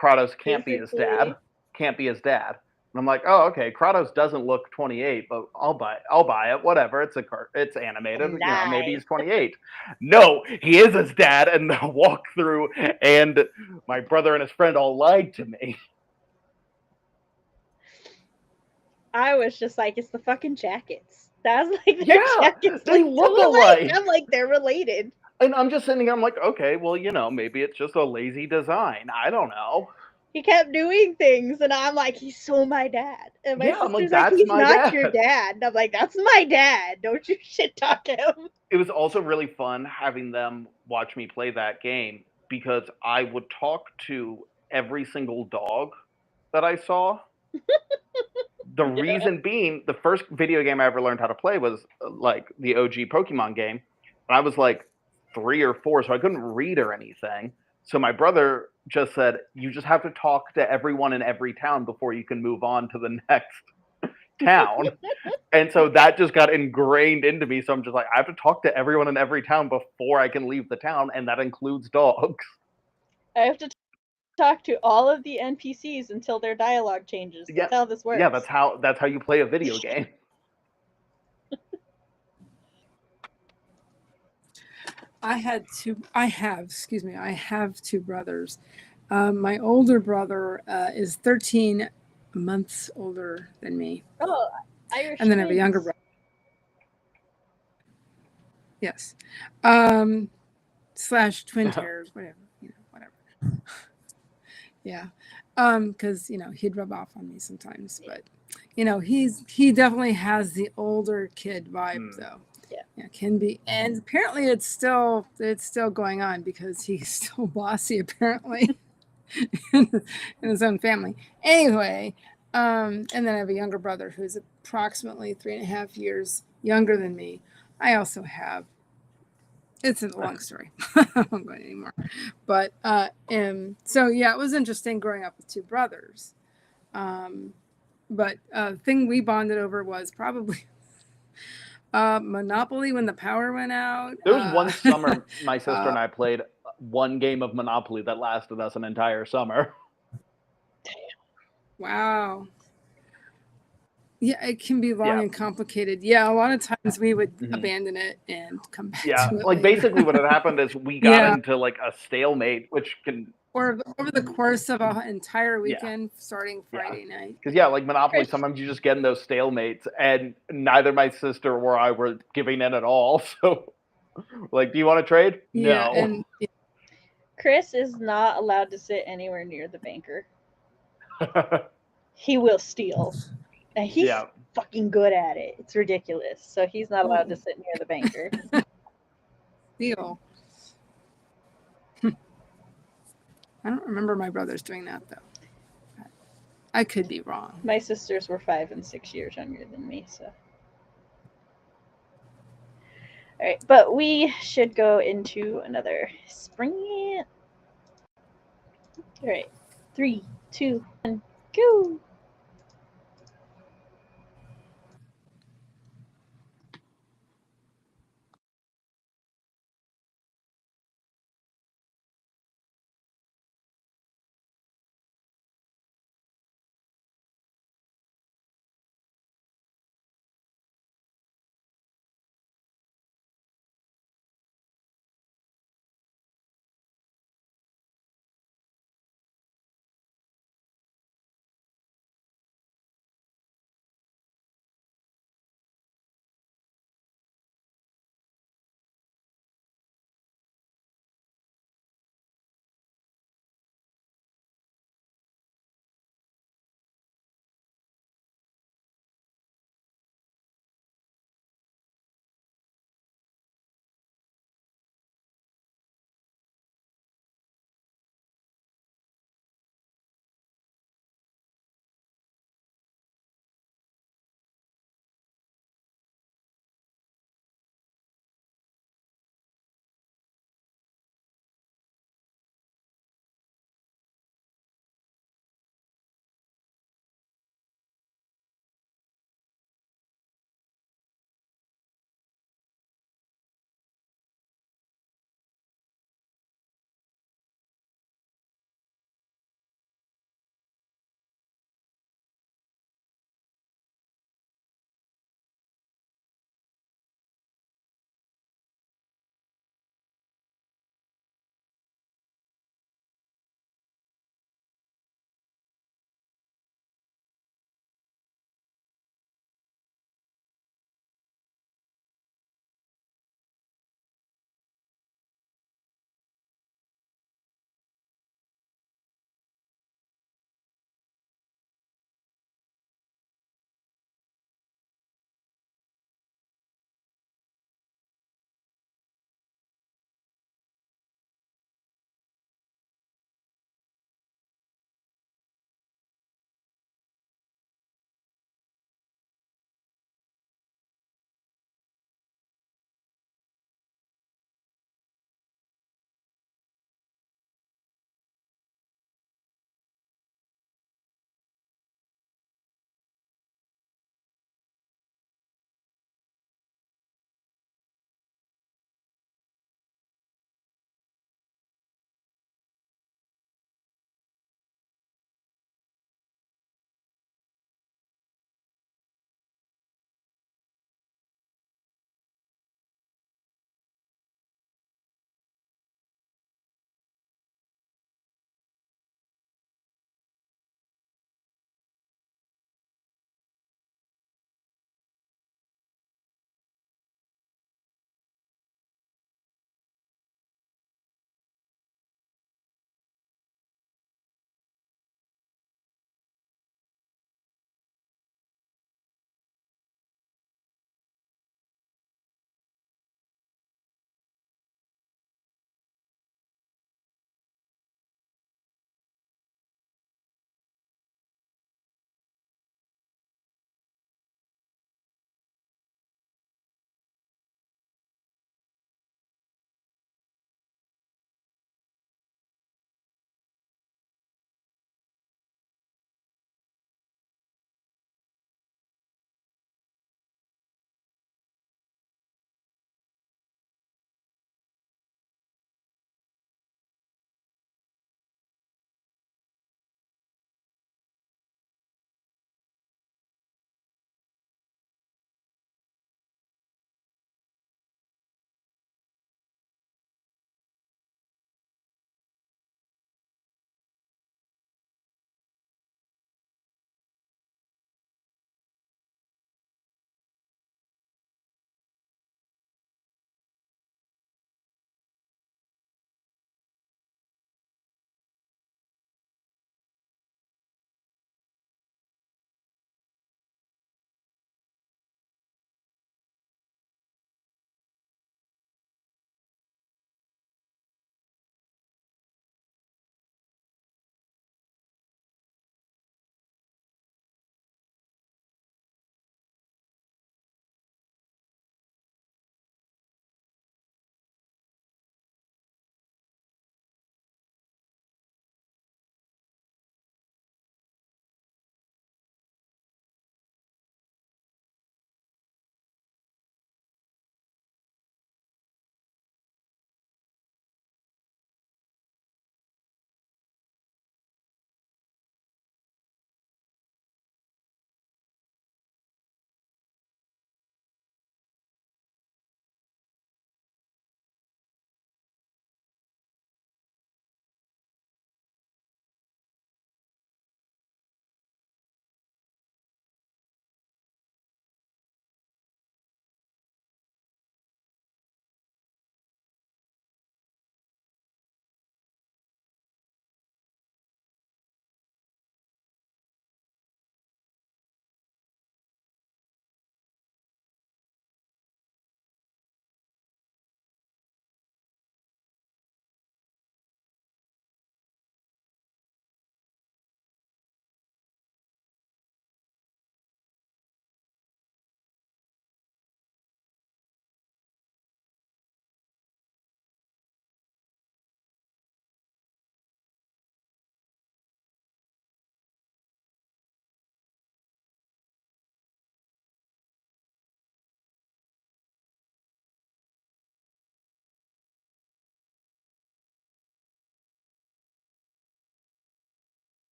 Kratos can't be his dad. Can't be his dad. And I'm like, oh, okay. Kratos doesn't look 28, but I'll buy it. Whatever. It's animated. Nice. Maybe he's 28. No, he is his dad. And the walkthrough and my brother and his friend all lied to me. I was just like, it's the fucking jackets. That was like their jackets. They look alike. I'm like, they're related. And I'm just sitting here, I'm like, okay, well, maybe it's just a lazy design. I don't know. He kept doing things, and I'm like, he's so my dad. And my sister's like, he's not your dad. And I'm like, that's my dad. Don't you shit talk him. It was also really fun having them watch me play that game, because I would talk to every single dog that I saw. The reason being, the first video game I ever learned how to play was like the OG Pokemon game. And I was like 3 or 4, so I couldn't read or anything. So my brother just said, you just have to talk to everyone in every town before you can move on to the next town. And so that just got ingrained into me. So I'm just like, I have to talk to everyone in every town before I can leave the town. And that includes dogs. I have to talk to all of the NPCs until their dialogue changes. That's how this works. Yeah, that's how you play a video game. I have two brothers. My older brother is 13 months older than me. Oh, Irish. And then I have a younger brother. Yes. / twin terrors, whatever. Yeah. Because he'd rub off on me sometimes, but he definitely has the older kid vibe though. Yeah, can be, and apparently it's still going on because he's still bossy apparently in his own family. Anyway, and then I have a younger brother who's approximately 3.5 years younger than me. I also have. It's a long story. I won't go anymore. But so yeah, it was interesting growing up with two brothers. But thing we bonded over was probably Monopoly when the power went out. There was one summer my sister and I played one game of Monopoly that lasted us an entire summer. Wow. Yeah, it can be long and complicated. Yeah, a lot of times we would abandon it and come back to it like later. basically what had happened is we got into like a stalemate, which can or over the course of an entire weekend starting Friday night. Because like Monopoly, sometimes you just get in those stalemates, and neither my sister or I were giving in at all. So, like, do you want to trade? Yeah, No. and Chris is not allowed to sit anywhere near the banker. He will steal. And he's fucking good at it. It's ridiculous. So he's not allowed to sit near the banker. Steal. I don't remember my brothers doing that, though. I could be wrong. My sisters were 5 and 6 years younger than me, so. All right, but we should go into another spring. All right, 3, 2, 1, go.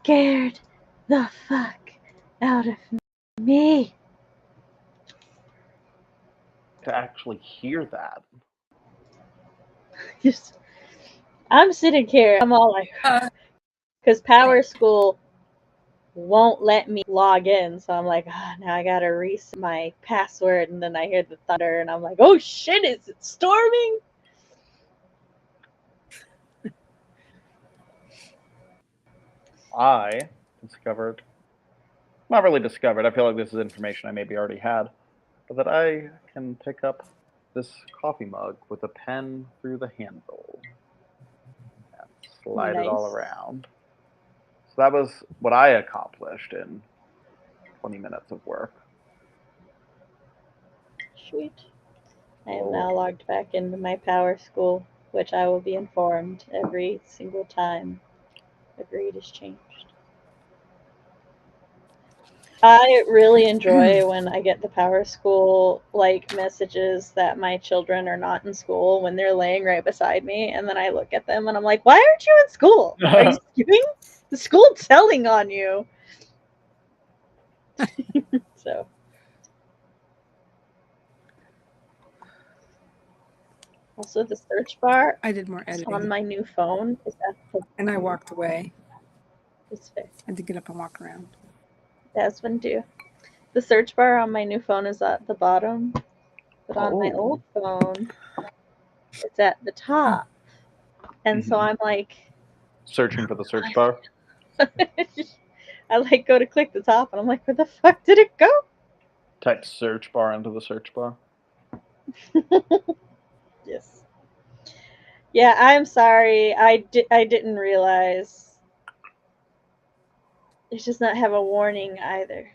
scared the fuck out of me. To actually hear that. Just, I'm sitting here, I'm all like, because Power School won't let me log in, so I'm like, now I gotta reset my password, and then I hear the thunder, and I'm like, oh shit, is it storming? I discovered, not really discovered, I feel like this is information I maybe already had, but that I can pick up this coffee mug with a pen through the handle and slide it all Nice. around. So that was what I accomplished in 20 minutes of work. Sweet. I am now logged back into my Power School, which I will be informed every single time a grade is changed. I really enjoy when I get the Power School like messages that my children are not in school when they're laying right beside me, and then I look at them and I'm like, "Why aren't you in school? Are you skipping? The school telling on you." So. Also, the search bar I did more editing on my new phone is at the and I walked away. It's fair. I had to get up and walk around. That's one too. The search bar on my new phone is at the bottom, but on my old phone, it's at the top. And so I'm like searching for the search bar. I like go to click the top, and I'm like, where the fuck did it go? Type search bar into the search bar. Yes. Yeah, I'm sorry. I didn't realize. It does not have a warning either.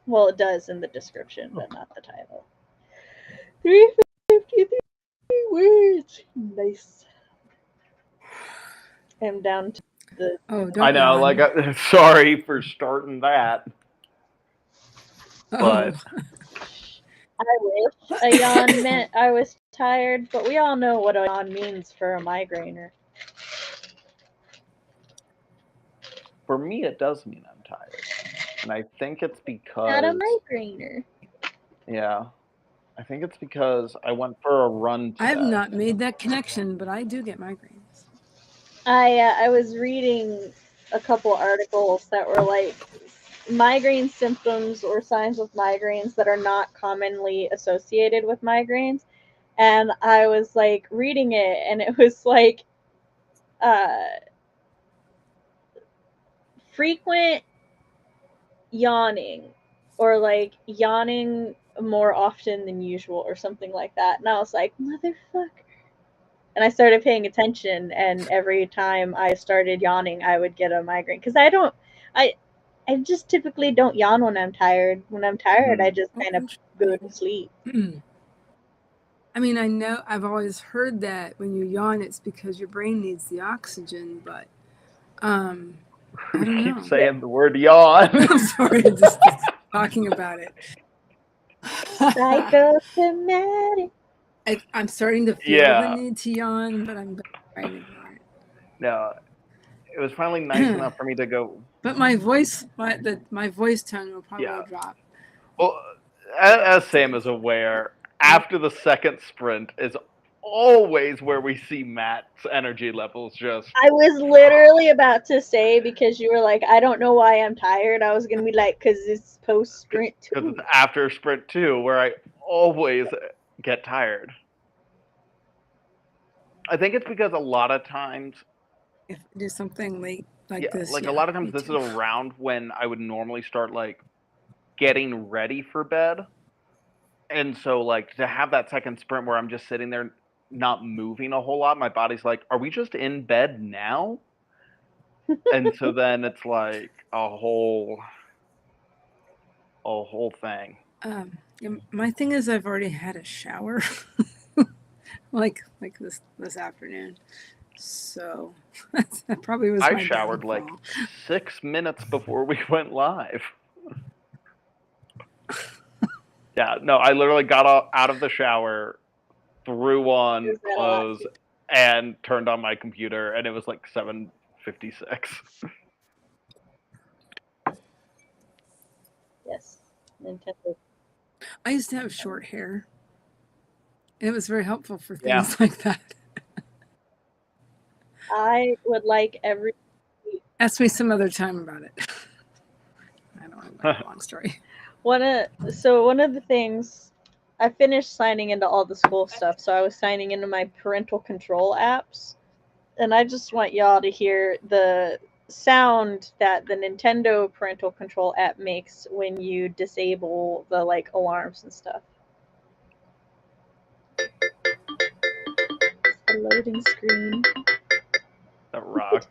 Well, it does in the description, but not the title. 353 words. Nice. I'm down to the. Oh, don't I know. yawn. Like, sorry for starting that. But I wish a yawn meant I was tired, but we all know what a yawn means for a migrainer. For me, it does mean I'm tired. And I think it's because... Not a migrainer. Yeah. I think it's because I went for a run today. I've not made that connection, but I do get migraines. I was reading a couple articles that were like migraine symptoms or signs of migraines that are not commonly associated with migraines. And I was like reading it, and it was like frequent yawning, or like yawning more often than usual, or something like that. And I was like, motherfucker. And I started paying attention, and every time I started yawning, I would get a migraine. Because I just typically don't yawn when I'm tired. When I'm tired, I just kind of go to sleep. I mean, I know I've always heard that when you yawn, it's because your brain needs the oxygen, but I don't know. Keep saying the word yawn. I'm sorry, just talking about it. Psychosomatic. I'm starting to feel the need to yawn, but I'm trying to ignore it. No, it was finally nice enough for me to go. But my voice tone will probably drop. Well, as Sam is aware, after the second sprint is always where we see Matt's energy levels just... I was literally about to say, because you were like, I don't know why I'm tired. I was going to be like, because it's post-sprint 2. Because it's after sprint 2 where I always get tired. I think it's because a lot of times... If I do something late like this. Like a lot of times this is around when I would normally start like getting ready for bed. And so like to have that second sprint where I'm just sitting there not moving a whole lot, my body's like, are we just in bed now? And so then it's like a whole thing. My thing is I've already had a shower like this afternoon. So that probably was I showered like 6 minutes before we went live. Yeah, no, I literally got out of the shower, threw on clothes, and turned on my computer, and it was like 7:50 56. Yes, Nintendo. I used to have short hair. And it was very helpful for Yeah. things like that. I would like every. Ask me some other time about it. I don't want a long story. One of the things, I finished signing into all the school stuff, so I was signing into my parental control apps, and I just want y'all to hear the sound that the Nintendo parental control app makes when you disable the like alarms and stuff. The loading screen. That rocks.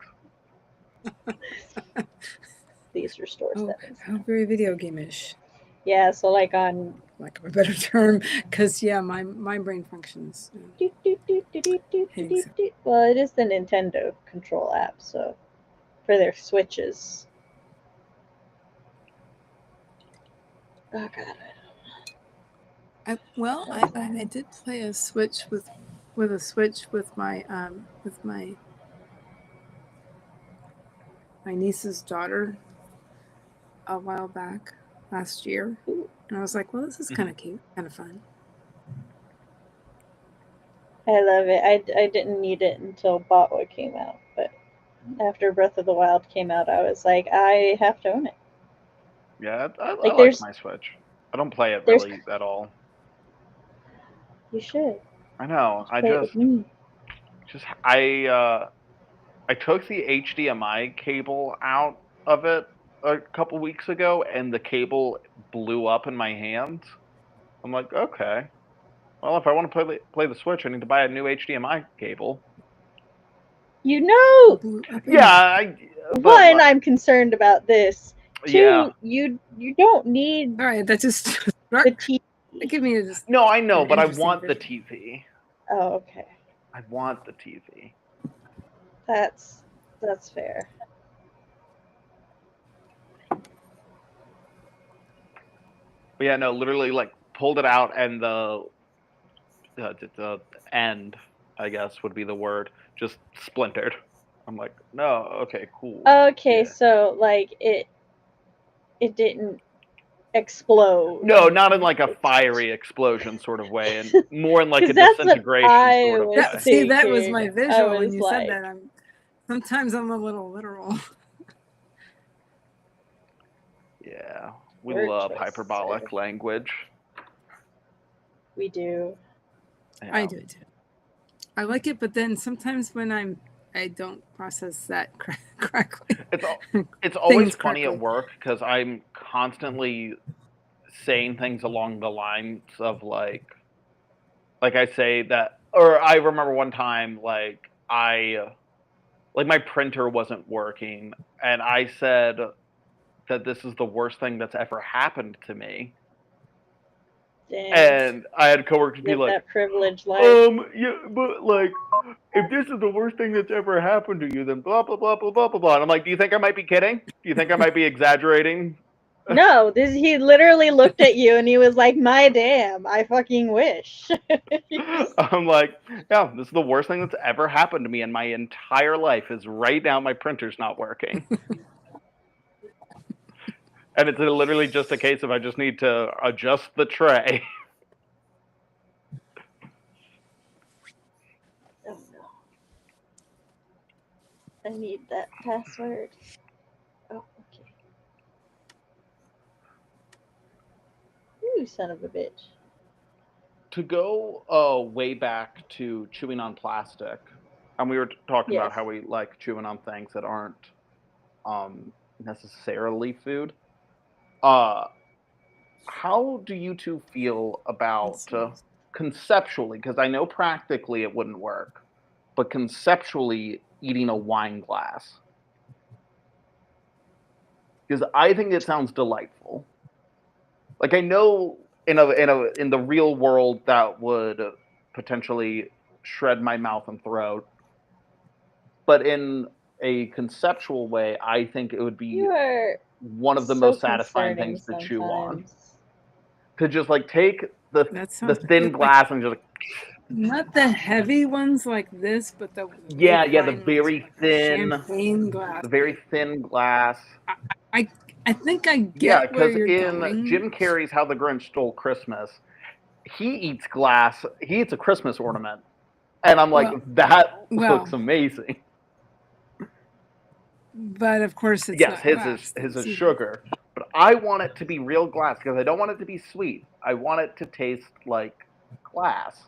These restore settings. How very video game-ish. Yeah, so like on Lack of a better term, because my brain functions. Well, it is the Nintendo control app, so for their Switches. Oh god. I did play a Switch with my niece's daughter a while back last year, and I was like, well, this is kind of cute, kind of fun. I love it. I didn't need it until Botwa came out, but after Breath of the Wild came out, I was like, I have to own it. Yeah, I like my Switch. I don't play it really at all. You should. I know. I took the HDMI cable out of it a couple weeks ago, and the cable blew up in my hands. I'm like, okay. Well, if I want to play the Switch, I need to buy a new HDMI cable. You know. Yeah. One, I'm concerned about this. Two, yeah. you don't need. All right, that just the TV. Give me a. No, I know, but I want the TV. Oh, okay. I want the TV. That's fair. But yeah, no, literally, like, pulled it out, and the end, I guess would be the word, just splintered. I'm like, no, okay, cool. Okay, yeah. So like it didn't explode. No, not in like a fiery explosion sort of way, and more in like a disintegration sort of way. See, that was my visual when you said that. Sometimes I'm a little literal. Yeah, we love hyperbolic language. We do. Yeah. I do too. I like it, but then sometimes when I don't process that correctly. It's always funny at work because I'm constantly saying things along the lines of like I say that, or I remember one time like my printer wasn't working, and I said that this is the worst thing that's ever happened to me. Damn. And I had coworkers be like, that privileged life. Yeah, but like, if this is the worst thing that's ever happened to you, then blah blah blah blah blah blah blah. And I'm like, do you think I might be kidding? Do you think I might be exaggerating? No, he literally looked at you and he was like, my damn, I fucking wish. I'm like, yeah, this is the worst thing that's ever happened to me in my entire life is right now my printer's not working. And it's literally just a case of I just need to adjust the tray. Oh no. I need that password. Oh, okay. You son of a bitch. To go way back to chewing on plastic, and we were talking about how we like chewing on things that aren't necessarily food. How do you two feel about conceptually, because I know practically it wouldn't work, but conceptually eating a wine glass? Because I think it sounds delightful. Like, I know in the real world that would potentially shred my mouth and throat, but in a conceptual way, I think it would be one of the most satisfying things to chew on. To just like take the thin glass and just like, Not the heavy ones like this, but the Yeah, really the fine very ones, thin, champagne glass. the very thin glass. I think I Yeah, get where because you're in going. Jim Carrey's How the Grinch Stole Christmas, he eats glass. He eats a Christmas ornament, and I'm like, that looks amazing. But of course, it's Yes, not his glass. is sugar, but I want it to be real glass because I don't want it to be sweet. I want it to taste like glass,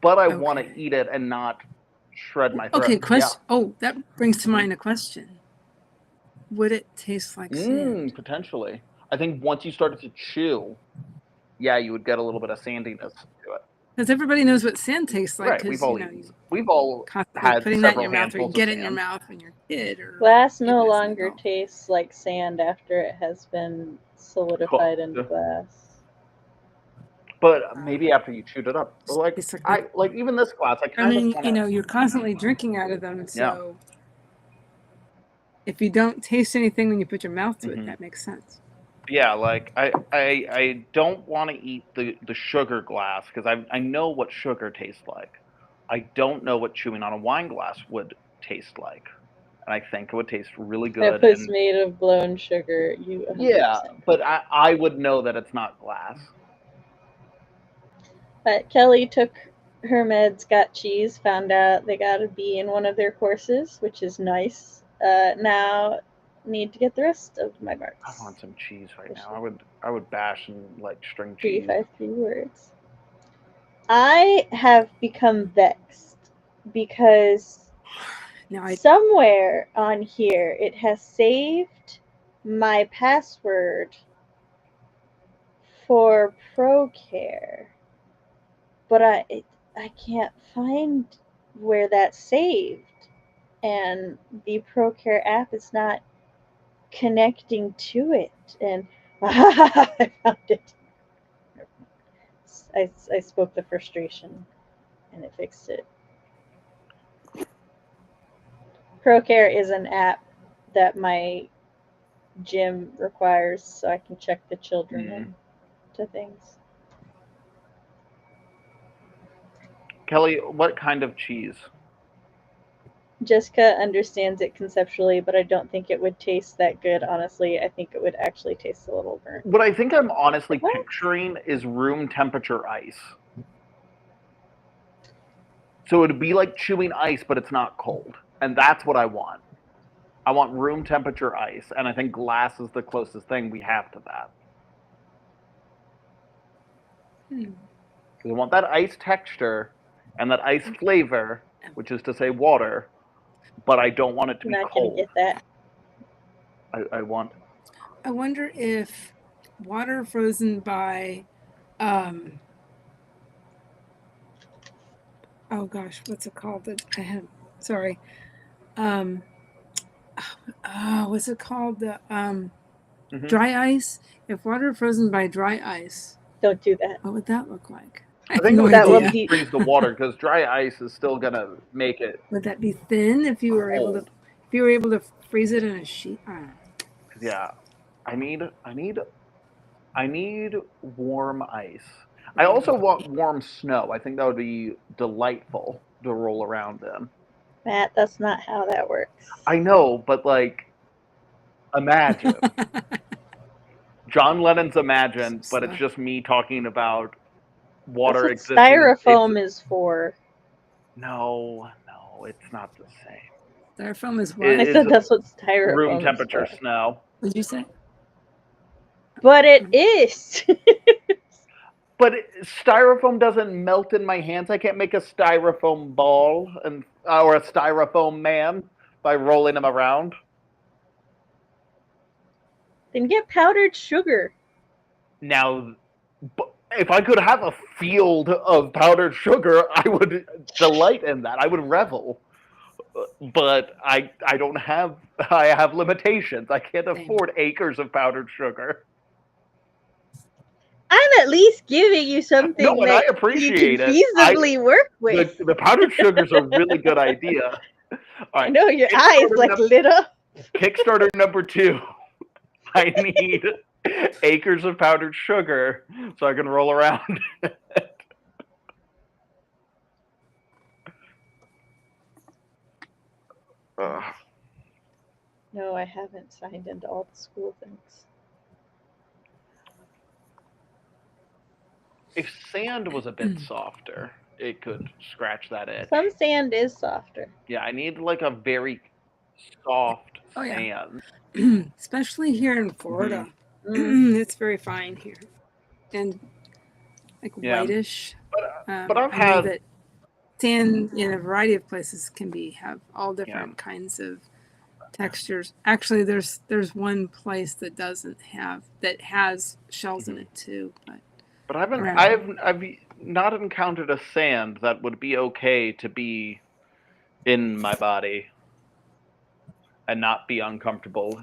but I want to eat it and not shred my throat. Okay, question. Yeah. Oh, that brings to mind a question. Would it taste like sand? Potentially. I think once you started to chew, yeah, you would get a little bit of sandiness to it. Because everybody knows what sand tastes like. Right, we've all had putting that in your several mouth, or you handfuls get of it in your sand. mouth when you're a kid. Or Glass no longer tastes like sand after it has been solidified into glass. But maybe after you chewed it up, like even this glass, I kind of want to. You're constantly drinking out of them, so if you don't taste anything when you put your mouth to it, that makes sense. Yeah, like I don't want to eat the sugar glass because I know what sugar tastes like. I don't know what chewing on a wine glass would taste like, and I think it would taste really good. It was made of blown sugar. But I would know that it's not glass. Kelly took her meds, got cheese, found out they got a B in one of their courses, which is nice. Now need to get the rest of my marks. I want some cheese right now. I would bash and like string cheese. 353 words. I have become vexed because somewhere on here it has saved my password for ProCare, but I can't find where that's saved, and the ProCare app is not connecting to it, and I found it. I spoke the frustration, and it fixed it. ProCare is an app that my gym requires, so I can check the children into things. Kelly, what kind of cheese? Jessica understands it conceptually, but I don't think it would taste that good, honestly. I think it would actually taste a little burnt. What I think I'm honestly picturing is room temperature ice. So it would be like chewing ice, but it's not cold. And that's what I want. I want room temperature ice, and I think glass is the closest thing we have to that. Because I want that ice texture and that ice flavor, which is to say water, but I don't want it to be cold. Get that. I want. I wonder if water frozen by, oh gosh, what's it called? Sorry. What's it called? The dry ice. If water frozen by dry ice. Don't do that. What would that look like? I think it would freeze the water because dry ice is still gonna make it. Would that be thin if you were able to? If you were able to freeze it in a sheet? Yeah, I need warm ice. I also want warm snow. I think that would be delightful to roll around in. Matt, that's not how that works. I know, but like, imagine. John Lennon's Imagine, but it's just me talking about water existing. Styrofoam is for. No, it's not the same. Styrofoam is what? I said that's what styrofoam room temperature is for. Snow. What did you say? But it is. But styrofoam doesn't melt in my hands. I can't make a styrofoam ball or a styrofoam man by rolling them around. Then get powdered sugar. Now, if I could have a field of powdered sugar, I would delight in that. I would revel. But I don't have. I have limitations. I can't afford acres of powdered sugar. I'm at least giving you something that I appreciate you can feasibly work with. The powdered sugar's a really good idea. All right, I know your eyes lit up. Kickstarter number 2. I need acres of powdered sugar so I can roll around. No, I haven't signed into all the school things. If sand was a bit softer, it could scratch that itch. Some sand is softer. Yeah, I need like a very soft Oh, yeah. sand. Especially here in Florida. It's very fine here. And like whitish. But I've I know had that sand in a variety of places can have all different kinds of textures. Actually, there's one place that has shells in it too. But I've not encountered a sand that would be okay to be in my body and not be uncomfortable.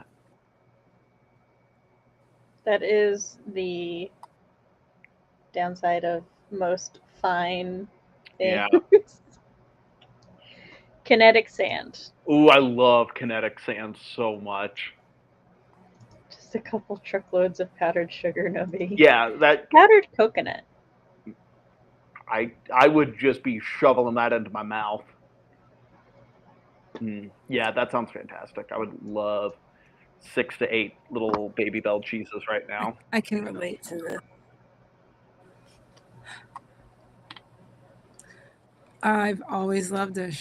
That is the downside of most fine things. Yeah. Kinetic sand. Ooh, I love kinetic sand so much. Just a couple truckloads of powdered sugar, no biggie. Yeah, that powdered coconut. I would just be shoveling that into my mouth. Yeah, that sounds fantastic. I would love 6 to 8 little Baby Bell cheeses right now. I can relate to this. I've always loved a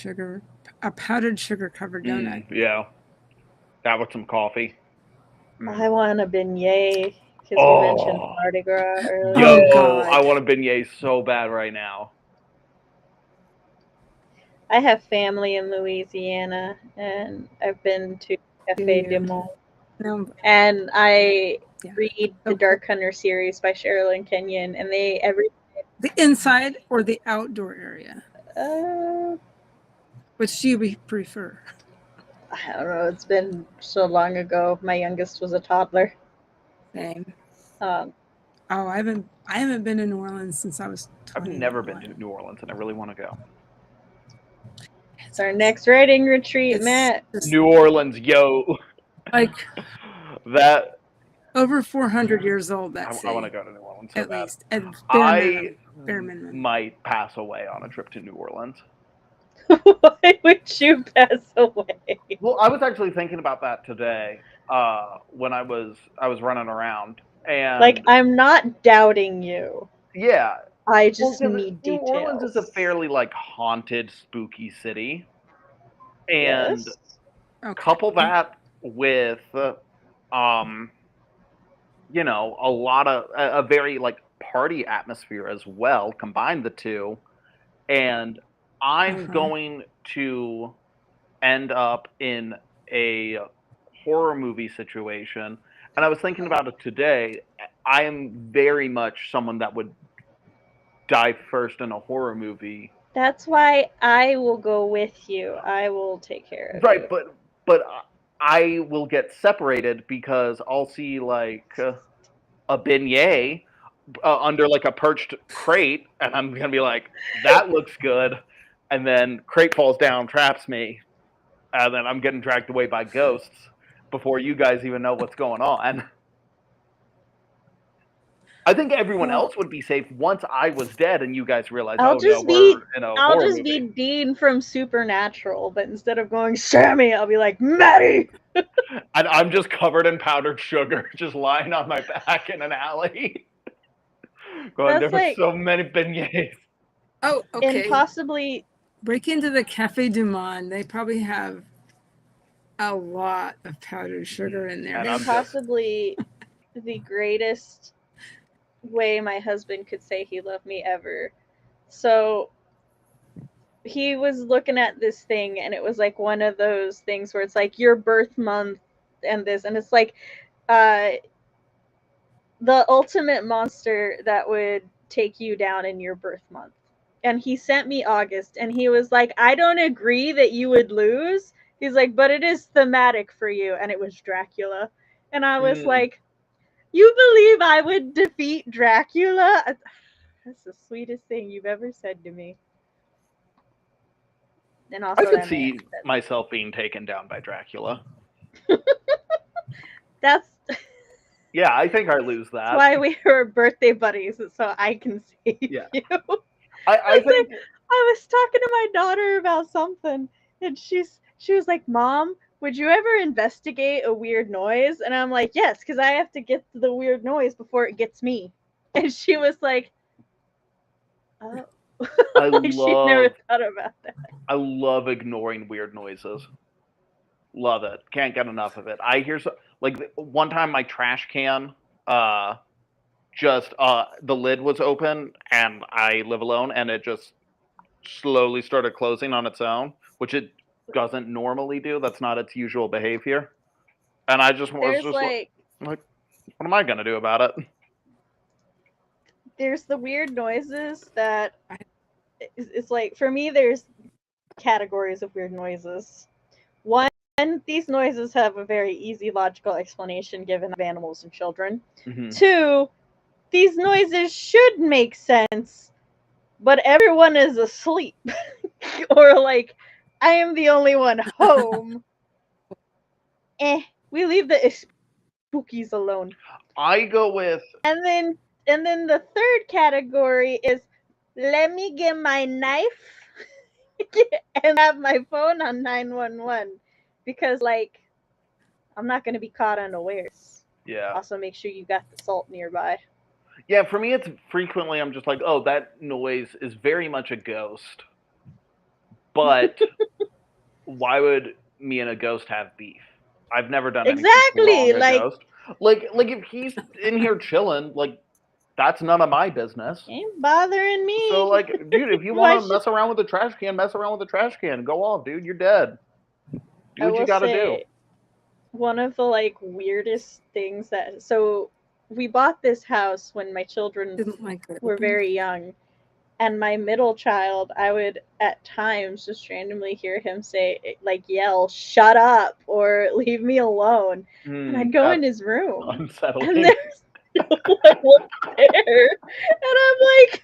powdered sugar covered donut. Yeah, that with some coffee. I want a beignet because we mentioned Mardi Gras earlier. Yo, I want a beignet so bad right now. I have family in Louisiana, and I've been to Cafe du Monde. And I read the Dark Hunter series by Sherilyn Kenyon, and the inside or the outdoor area? Which do you prefer? I don't know. It's been so long ago. My youngest was a toddler. Same. I haven't been to New Orleans since I was 21. I've never been to New Orleans, and I really want to go. It's our next writing retreat, Matt. New Orleans, yo. Like that. Over 400 years old. I want to go to New Orleans so at bad. least. At bare minimum. Might pass away on a trip to New Orleans. Why would you pass away? Well, I was actually thinking about that today when I was running around, and like, I'm not doubting you. Yeah, I just need details. New Orleans is a fairly like haunted, spooky city, and couple that with you know, a lot of a very like party atmosphere as well. Combine the two, and I'm going to end up in a horror movie situation. And I was thinking about it today. I am very much someone that would die first in a horror movie. That's why I will go with you. I will take care of you. Right, but I will get separated because I'll see like a beignet under like a perched crate, and I'm gonna be like, that looks good, and then crate falls down, traps me, and then I'm getting dragged away by ghosts before you guys even know what's going on. I think everyone else would be safe once I was dead and you guys realized, I'll just be Dean from Supernatural, but instead of going Sammy, I'll be like Maddie. And I'm just covered in powdered sugar, just lying on my back in an alley. Going, there were so many beignets. Oh, okay. And possibly break into the Cafe du Monde. They probably have a lot of powdered sugar in there. And possibly the greatest way my husband could say he loved me ever. So he was looking at this thing, and it was like one of those things where it's like your birth month and this, and it's like the ultimate monster that would take you down in your birth month. And he sent me August, and he was like, I don't agree that you would lose. He's like, but it is thematic for you. And it was Dracula. And I was like, you believe I would defeat Dracula? That's the sweetest thing you've ever said to me. And also, I could see myself being taken down by Dracula. That's... Yeah, I think I lose that. That's why we were birthday buddies, so I can save you. I think... I was talking to my daughter about something, and she was like, Mom, would you ever investigate a weird noise? And I'm like, yes, because I have to get to the weird noise before it gets me. And she was like, oh. I like she'd never love thought about that. I love ignoring weird noises. Love it. Can't get enough of it. I hear like one time my trash can just the lid was open and I live alone and it just slowly started closing on its own, which it doesn't normally do. That's not its usual behavior. And I just was There's just like what am I gonna do about it? there's the weird noises that it's like, for me there's categories of weird noises. One, these noises have a very easy logical explanation given of animals and children. Mhm. Two, these noises should make sense, but everyone is asleep. Or like, I am the only one home. We leave the spookies alone. I go with And then the third category is, let me get my knife and have my phone on 911, because like I'm not going to be caught unawares. yeah. Also, make sure you got the salt nearby. Yeah, for me it's frequently I'm just like, oh, that noise is very much a ghost. But why would me and a ghost have beef? I've never done anything Exactly, to a ghost. Like if he's in here chilling, like that's none of my business. Ain't bothering me. So like, dude, if you want to mess around with the trash can, mess around with the trash can. Go off, dude. You're dead. Do what you gotta do. One of the like weirdest things that, so we bought this house when my children were very young, and my middle child, I would at times just randomly hear him say, like, yell, "Shut up," or "Leave me alone," and I'd go in his room, unsettling. and there's no one there, and I'm like,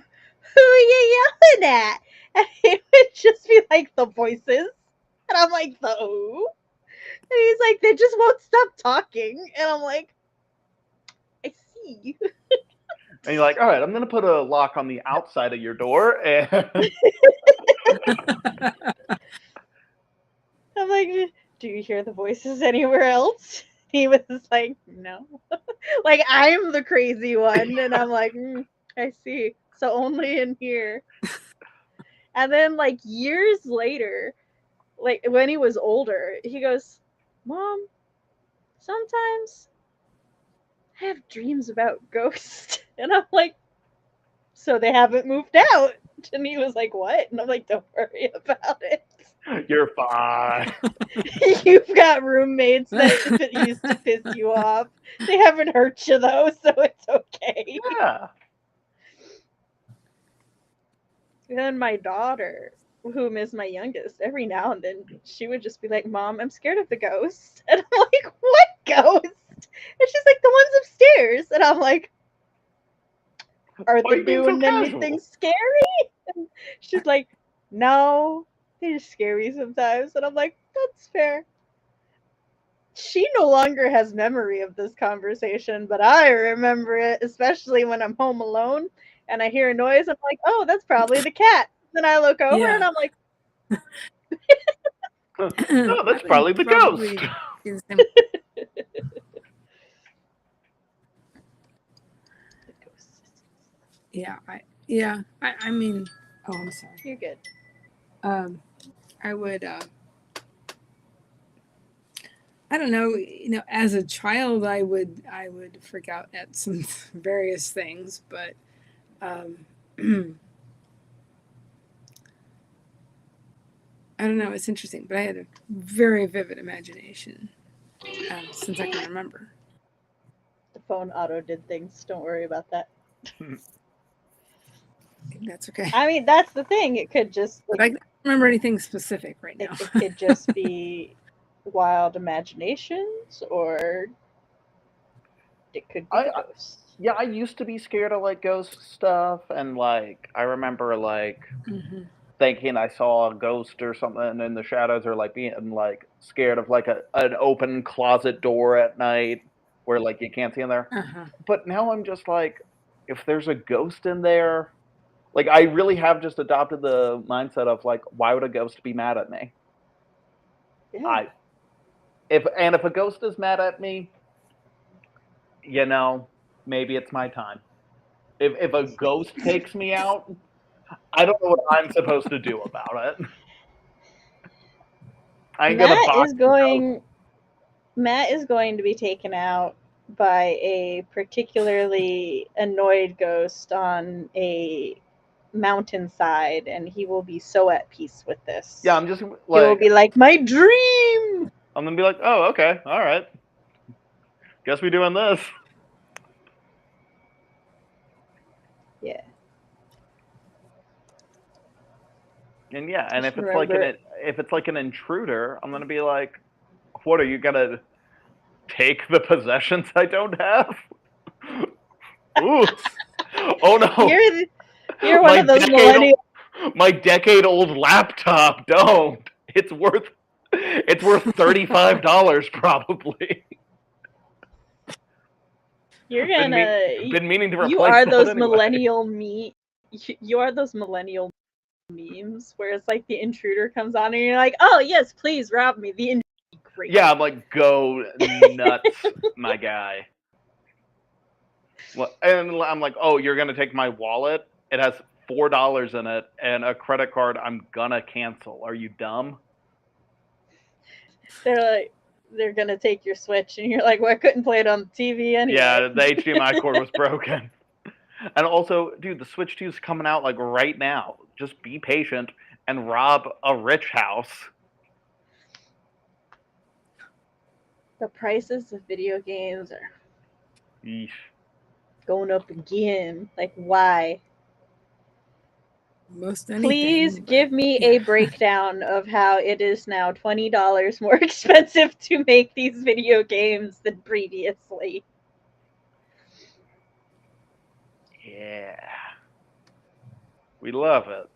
"Who are you yelling at?" And it would just be like the voices, and I'm like, "The who?" And he's like, "They just won't stop talking," and I'm like, "I see." And you're like, all right, I'm gonna put a lock on the outside of your door, and I'm like, "Do you hear the voices anywhere else?" He was like, "No." Like, I'm the crazy one, and I'm like, I see. So only in here. And then like years later, like when he was older, he goes, "Mom, sometimes I have dreams about ghosts." And I'm like, "So they haven't moved out?" And he was like, "What?" And I'm like, "Don't worry about it. you're fine. You've got roommates that used to piss you off. They haven't hurt you though, so it's okay." Yeah. And then my daughter, whom is my youngest, every now and then she would just be like, "Mom, I'm scared of the ghosts." And I'm like, "What ghost?" And she's like, "The ones upstairs." And I'm like, "Are Why are they you being so doing casual? anything scary?" And she's like, "No, they just scare me sometimes." And I'm like, "That's fair." She no longer has memory of this conversation, but I remember it, especially when I'm home alone and I hear a noise. I'm like, "Oh, that's probably the cat." Then I look over and I'm like, no, that's probably the ghost. I mean, oh, I'm sorry. You're good. I would, I don't know, as a child, I would freak out at some various things, but, I don't know, it's interesting, but I had a very vivid imagination since I can remember. The phone auto did things. Don't worry about that. That's okay. I mean, that's the thing. It could just. But I don't remember anything specific right now. It could just be wild imaginations, or it could be ghosts. Yeah, I used to be scared of like ghost stuff, and like I remember like thinking I saw a ghost or something in the shadows, or like being like scared of like an open closet door at night where like you can't see in there. But now I'm just like, if there's a ghost in there, like I really have just adopted the mindset of like, why would a ghost be mad at me? Yeah. If a ghost is mad at me, maybe it's my time. If a ghost takes me out, I don't know what I'm supposed to do about it. I ain't gonna box the ghost. Matt is going to be taken out by a particularly annoyed ghost on a mountainside, and he will be so at peace with this. Yeah, I'm just He will be like, my dream! I'm gonna be like, oh, okay, all right. Guess we're doing this. Yeah. And yeah, and Just if remember- it's like an intruder, I'm gonna be like, what are you gonna take the possessions I don't have? Ooh. Oh no. You're one of those millennials. My decade-old laptop. Don't. It's worth $35 probably. You're gonna. Been meaning to replace You are that those anyway. millennial You are those millennial memes where it's like the intruder comes on and you're like, oh yes, please rob me. The intruder. Great. Yeah, I'm like, go nuts, my guy. Well, and I'm like, oh, you're gonna take my wallet? It has $4 in it and a credit card I'm gonna cancel. Are you dumb? They're gonna take your Switch, and you're like, well, I couldn't play it on the TV anyway. Yeah, the HDMI cord was broken. And also, dude, the Switch 2 is coming out like right now. Just be patient and rob a rich house. The prices of video games are Yeesh. going up again. Like, why? Most anything. Please give me a breakdown of how it is now $20 more expensive to make these video games than previously. Yeah. We love it.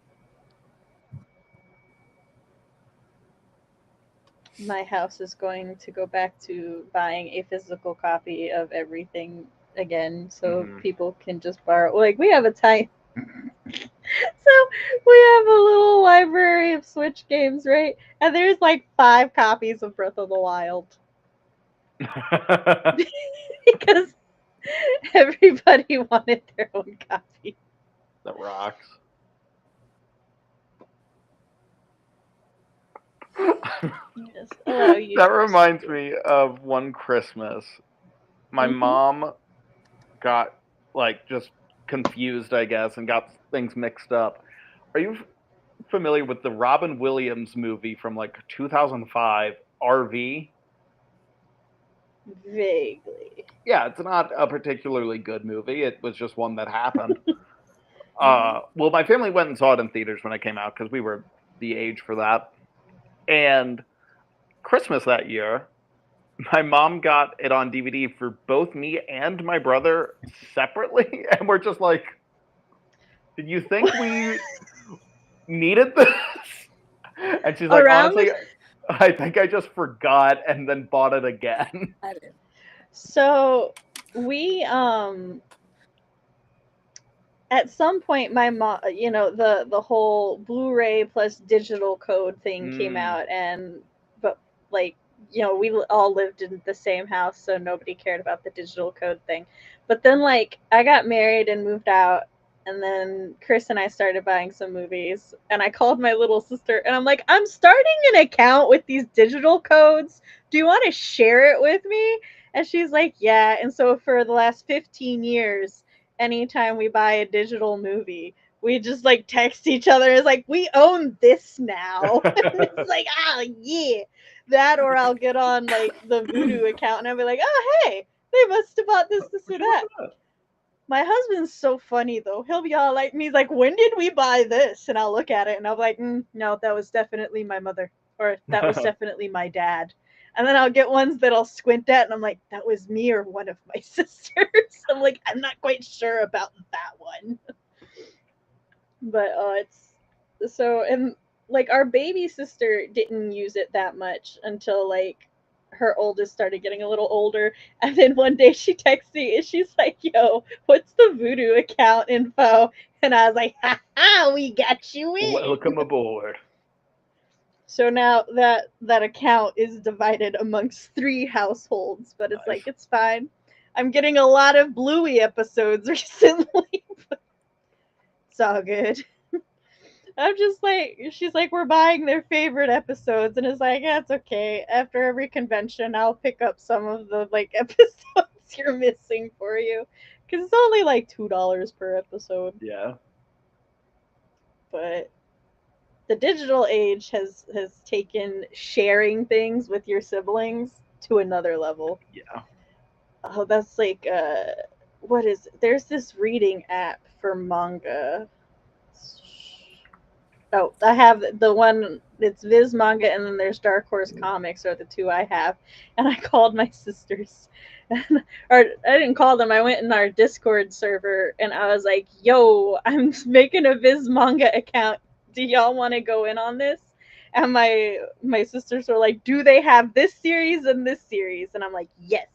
My house is going to go back to buying a physical copy of everything again, so people can just borrow. Like, we have a tiny... So we have a little library of Switch games, right? And there's like 5 copies of Breath of the Wild. Because everybody wanted their own copy. That rocks. Yes, that reminds me of one Christmas. My mom got like just confused, I guess, and got things mixed up. Are you familiar with the Robin Williams movie from like 2005, RV? Vaguely. Yeah, it's not a particularly good movie. It was just one that happened. Well, my family went and saw it in theaters when it came out because we were the age for that. And Christmas that year, my mom got it on DVD for both me and my brother separately. And we're just like, did you think we needed this? And she's like, honestly, I think I just forgot and then bought it again. So we at some point my mom, the whole Blu-ray plus digital code thing came out, but like, we all lived in the same house, so nobody cared about the digital code thing. But then like I got married and moved out, and then Chris and I started buying some movies, and I called my little sister and I'm like, I'm starting an account with these digital codes. Do you want to share it with me? And she's like, yeah. And so for the last 15 years, anytime we buy a digital movie, we just like text each other. It's like, we own this now. It's like, yeah. That, or I'll get on like the Voodoo account and I'll be like, oh, hey, they must have bought this or that. My husband's so funny though. He'll be all like, he's like, when did we buy this? And I'll look at it and I'll be like, no, that was definitely my mother, or that was definitely my dad. And then I'll get ones that I'll squint at and I'm like, that was me or one of my sisters. I'm like, I'm not quite sure about that one. But it's so, and like our baby sister didn't use it that much until like her oldest started getting a little older. And then one day she texted me and she's like, yo, what's the Voodoo account info? And I was like, ha ha, we got you in. Welcome aboard. So now that account is divided amongst 3 households, but it's Nice. like it's fine. I'm getting a lot of Bluey episodes recently. It's all good. I'm just like, she's like, we're buying their favorite episodes, and it's like, yeah, it's okay. After every convention, I'll pick up some of the like episodes you're missing for you, because it's only like $2 per episode. Yeah. But the digital age has taken sharing things with your siblings to another level. Yeah. Oh, that's like what is it? There's this reading app for manga. Oh, I have the one, it's Viz Manga, and then there's Dark Horse Comics are the 2 I have. And I called my sisters. Or I didn't call them, I went in our Discord server and I was like, yo, I'm making a Viz Manga account. Do y'all want to go in on this? And my sisters were like, do they have this series and this series? And I'm like, yes.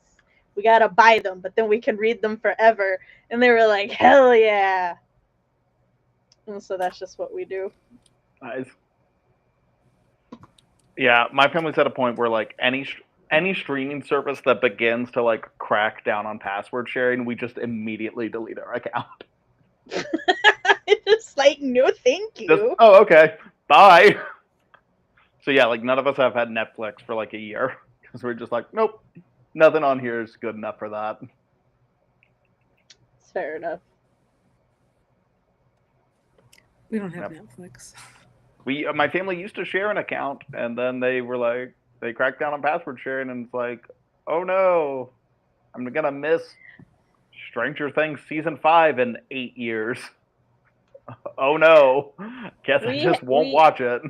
We gotta buy them, but then we can read them forever. And they were like, hell yeah. And so that's just what we do. Nice. Yeah, my family's at a point where like any streaming service that begins to like crack down on password sharing, we just immediately delete our account. Just like, no, thank you. Just, oh, okay, bye. So yeah, like none of us have had Netflix for like a year because we're just like, nope, nothing on here is good enough for that. It's fair enough. We don't have Netflix. My family used to share an account, and then they were like, they cracked down on password sharing, and it's like, oh no, I'm gonna miss Stranger Things season 5 in 8 years. Oh no, guess I just won't watch it.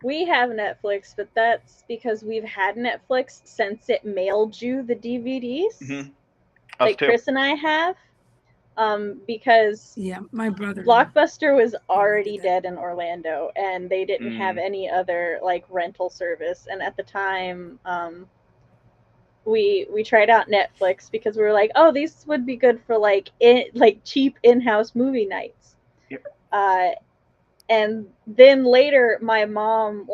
We have Netflix, but that's because we've had Netflix since it mailed you the DVDs. Mm-hmm. Like Chris and I have. Because yeah, my brother Blockbuster was already dead in Orlando, and they didn't have any other like rental service. And at the time, we tried out Netflix because we were like, oh, these would be good for like cheap in-house movie nights. Yep. And then later, my mom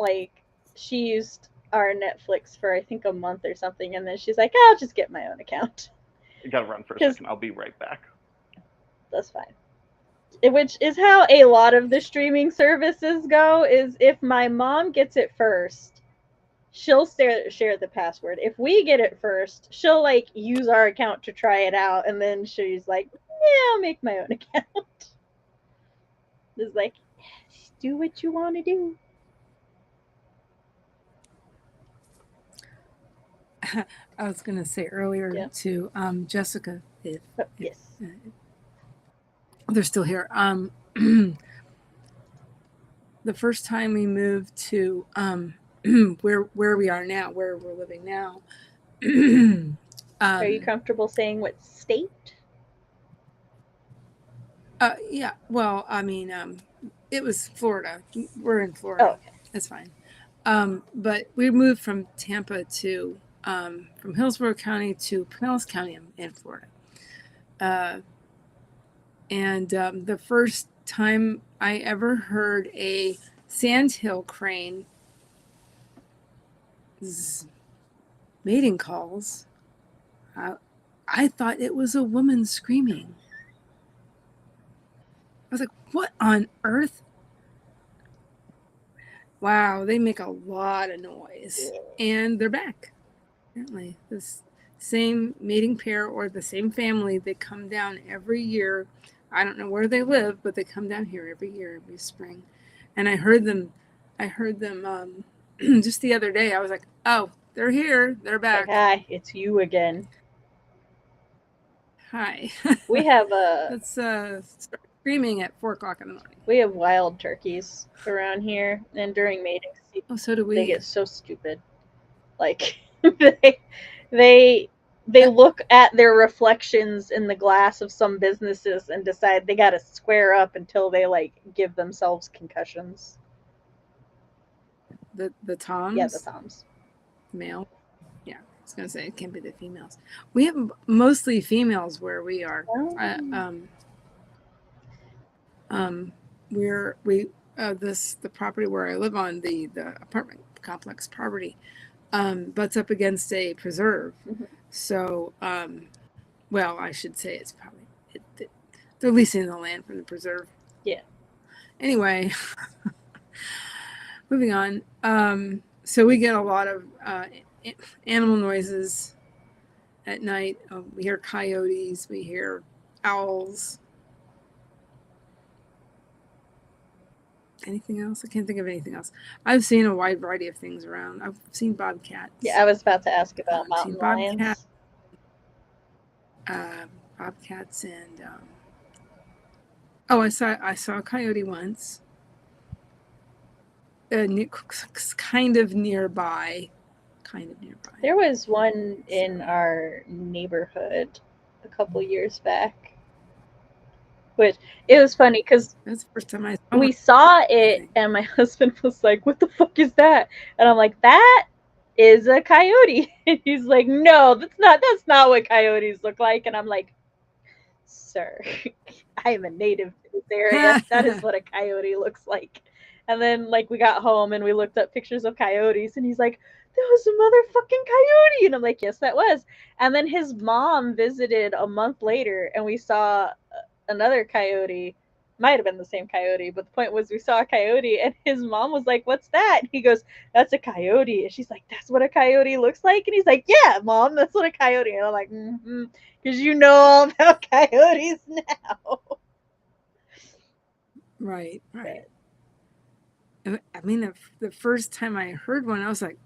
she used our Netflix for I think a month or something, and then she's like, I'll just get my own account. You gotta run for a second. I'll be right back. That's fine. Which is how a lot of the streaming services go, is if my mom gets it first, she'll share the password. If we get it first, she'll like use our account to try it out, and then she's like, yeah, I'll make my own account. It's like, do what you want to do. I was going to say earlier to Jessica, if they're still here. The first time we moved to where we are now, where we're living now. Are you comfortable saying what state? Yeah. Well, I mean, it was Florida. We're in Florida. Oh, okay. That's fine. But we moved from Tampa to from Hillsborough County to Pinellas County in Florida. And the first time I ever heard a sandhill crane mating calls, I thought it was a woman screaming. I was like, what on earth? Wow, they make a lot of noise. And they're back. Apparently, this same mating pair or the same family, they come down every year. I don't know where they live, but they come down here every year, every spring. And I heard them just the other day. I was like, oh, they're here. They're back. Hi, it's you again. Hi. We have Let's start screaming at 4:00 in the morning. We have wild turkeys around here, and during mating season, oh, so do we. They get so stupid. Like they look at their reflections in the glass of some businesses and decide they got to square up until they like give themselves concussions. The toms? Yeah, the toms. Male? Yeah, I was going to say it can't be the females. We have mostly females where we are. the property where I live on, the apartment complex property, butts up against a preserve. Mhm. So, well, I should say it's probably they're leasing the land from the preserve. Yeah. Anyway, moving on. So we get a lot of animal noises at night. We hear coyotes. We hear owls. Anything else? I can't think of anything else. I've seen a wide variety of things around. I've seen bobcats. Yeah, I was about to ask about I've seen mountain lions. Bobcats and oh, I saw a coyote once. Kind of nearby. There was one in our neighborhood a couple years back. Which, it was funny because That's the first time I saw we one. saw it and my husband was like, "What the fuck is that?" And I'm like, "That is a coyote." And he's like, "No, that's not what coyotes look like." And I'm like, "Sir, I am a native to this area. That is what a coyote looks like." And then like we got home and we looked up pictures of coyotes and he's like, "That was a motherfucking coyote." And I'm like, "Yes, that was." And then his mom visited a month later and we saw another coyote. Might have been the same coyote, but the point was we saw a coyote and his mom was like, "What's that?" And he goes, "That's a coyote." And she's like, "That's what a coyote looks like?" And he's like, "Yeah, Mom, that's what a coyote." And I'm like, "Mm-hmm, because you know all about coyotes now." Right. I mean, the first time I heard one, I was like,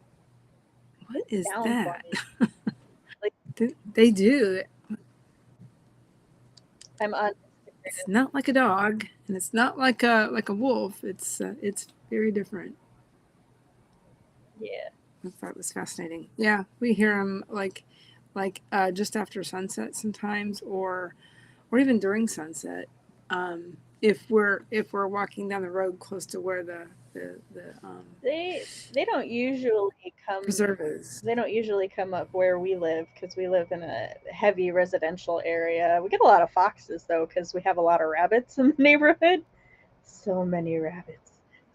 "What is that?" Like, they do. I'm on. It's not like a dog, and it's not like a wolf. It's very different. Yeah. I thought it was fascinating. Yeah, we hear them like just after sunset sometimes, or even during sunset. If we're walking down the road close to where the They don't usually come. preserve is. They don't usually come up where we live because we live in a heavy residential area. We get a lot of foxes though because we have a lot of rabbits in the neighborhood. So many rabbits.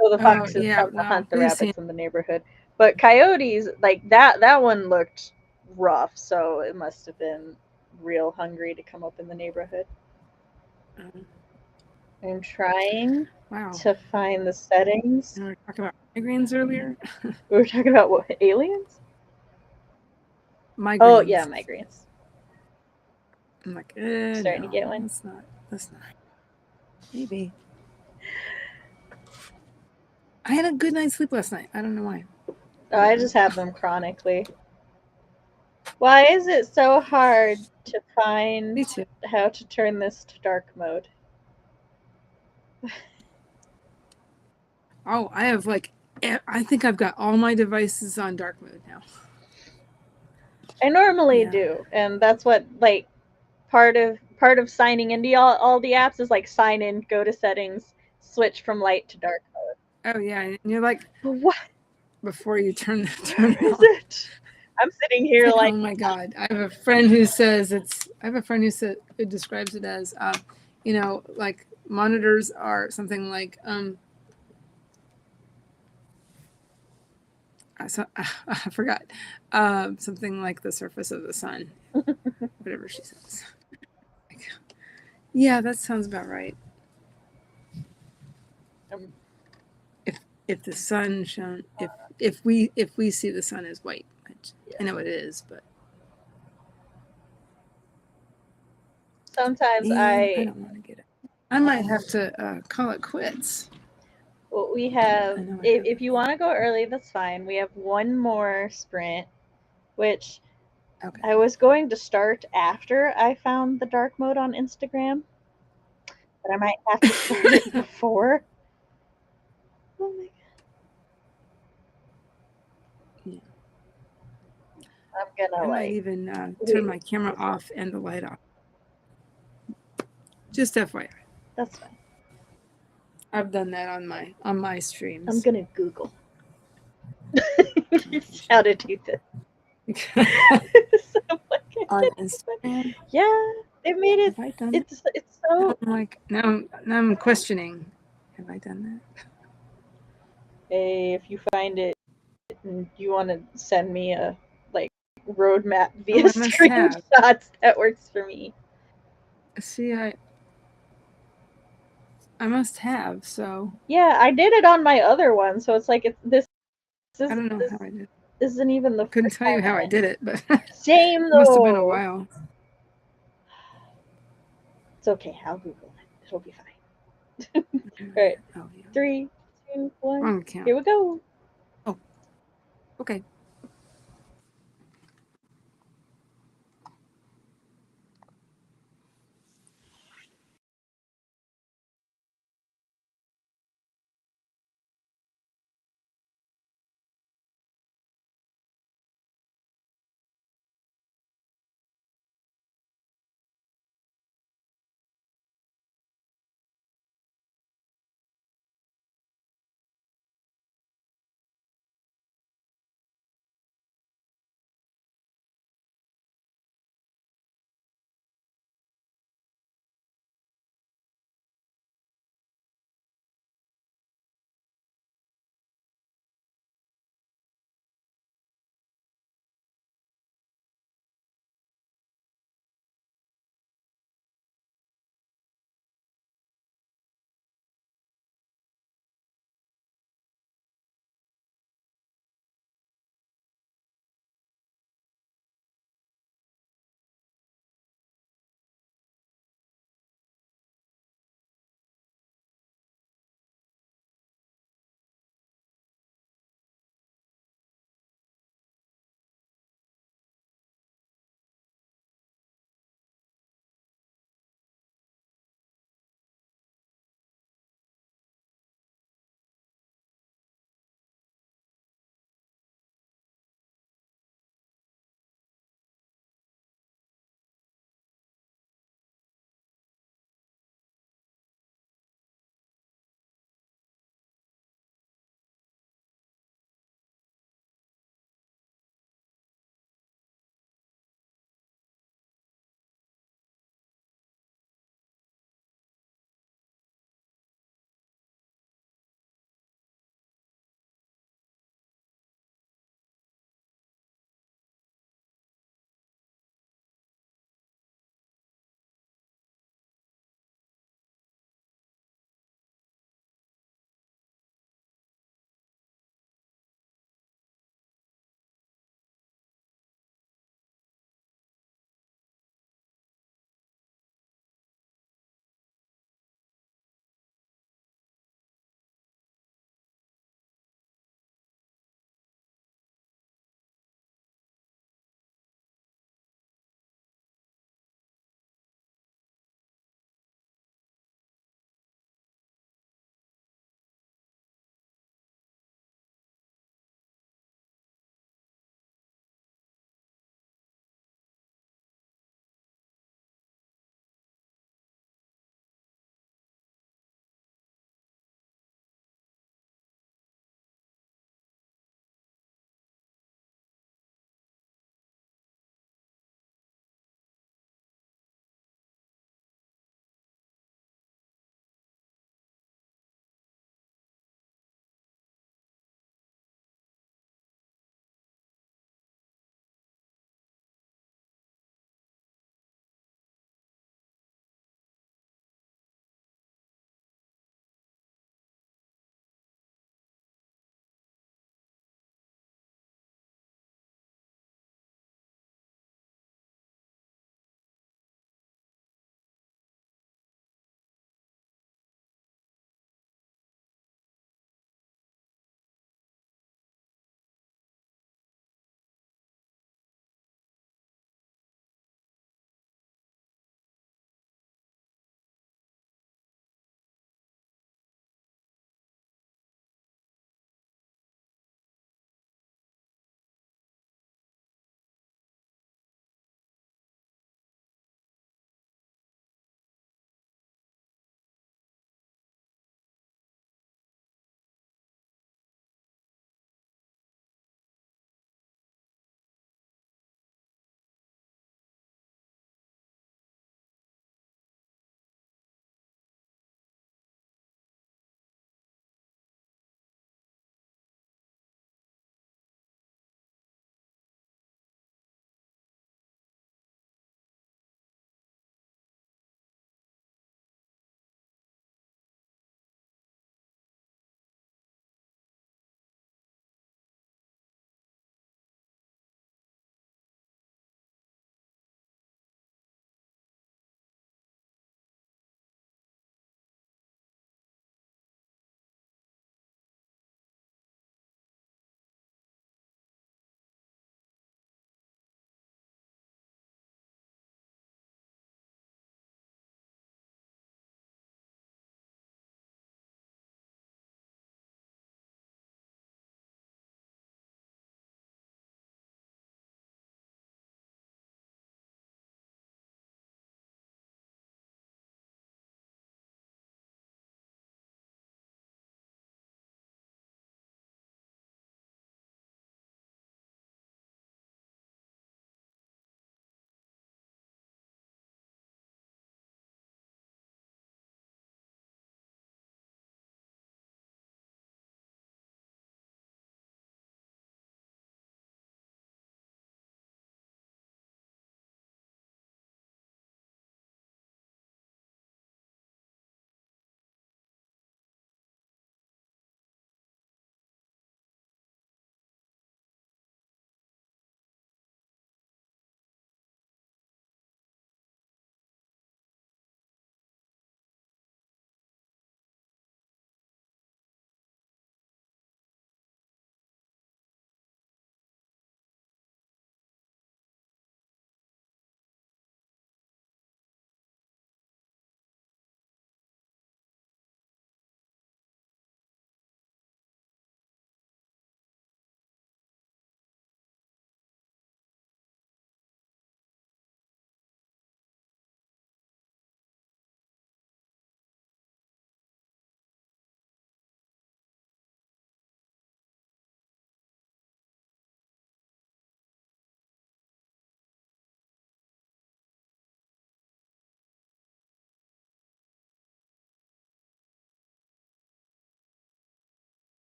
So the foxes come to hunt the rabbits in the neighborhood. But coyotes, like that one looked rough, so it must have been real hungry to come up in the neighborhood. I'm trying to find the settings. We were talking about migraines earlier. We were talking about what, aliens? Migraines. Oh yeah, migraines. I'm like, starting to get one. That's not. Maybe. I had a good night's sleep last night. I don't know why. Oh, I just have them chronically. Why is it so hard to find how to turn this to dark mode? Oh, I have I think I've got all my devices on dark mode now. I normally do, and that's what like part of signing into all the apps is like sign in, go to settings, switch from light to dark mode. Oh yeah, and you're like, what? Before you turn Where is it? I'm sitting here like, oh my god! I have a friend who says it describes it as, like monitors are something like I forgot, something like the surface of the sun, whatever she says. Yeah, that sounds about right. If the sun shone, if we see the sun as white, which I know it is, but sometimes I don't want to get it. I might have to call it quits. Well, we have, if you want to go early, that's fine. We have one more sprint, which I was going to start after I found the dark mode on Instagram, but I might have to start it before. Oh my god. Yeah. I'm gonna I might even turn my camera off and the light off. Just FYI. That's fine. I've done that on my streams. I'm gonna Google how to do this. On Instagram. Yeah, they made it. It's so. I'm like now I'm questioning. Have I done that? if you find it and you want to send me a like roadmap via I must have. screenshots, that works for me. See, I must have. So Yeah, I did it on my other one, so it's like this I don't know how I did it. isn't even the Couldn't first tell you time how I did it, but Same it though. must have been a while. It's okay, I'll Google it. It'll be fine. Alright. Oh, yeah. 3, 2, 1. Wrong account. Here we go. Okay.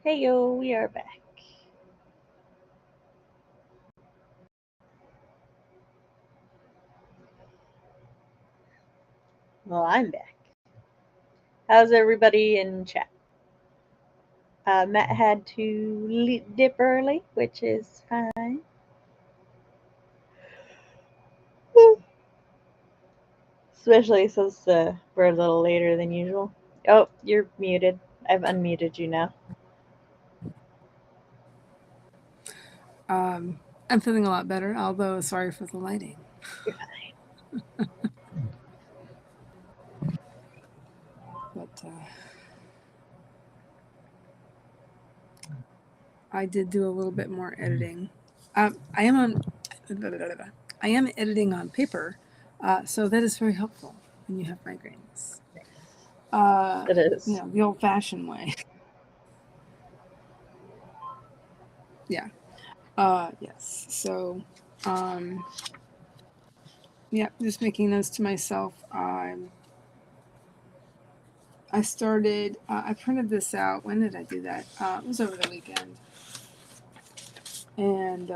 Hey yo, we are back. Well, I'm back. How's everybody in chat? Matt had to dip early, which is fine. Especially since we're a little later than usual. Oh, you're muted. I've unmuted you now. I'm feeling a lot better, although sorry for the lighting. You're fine. But I did do a little bit more editing. I am editing on paper, so that is very helpful when you have migraines. It is. You know, the old-fashioned way. Yeah. Yes. So, yeah, just making notes to myself. I started, I printed this out. When did I do that? It was over the weekend. And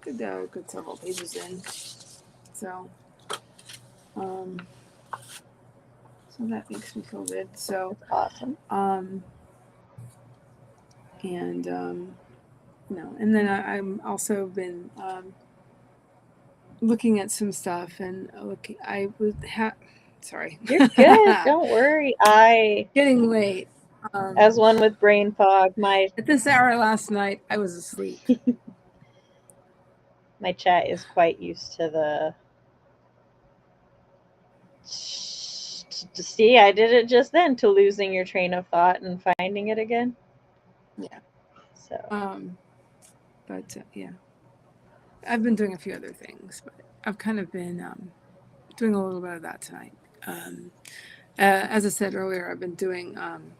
good several pages in. So that makes me feel good. So that's awesome. And you know, and then I'm also been looking at some stuff and looking. I was sorry. You're good. Don't worry. Getting late. As one with brain fog, at this hour last night, I was asleep. My chat is quite used to the. See, I did it just then, to losing your train of thought and finding it again. Yeah. So. But yeah, I've been doing a few other things, but I've kind of been doing a little bit of that tonight. As I said earlier, I've been doing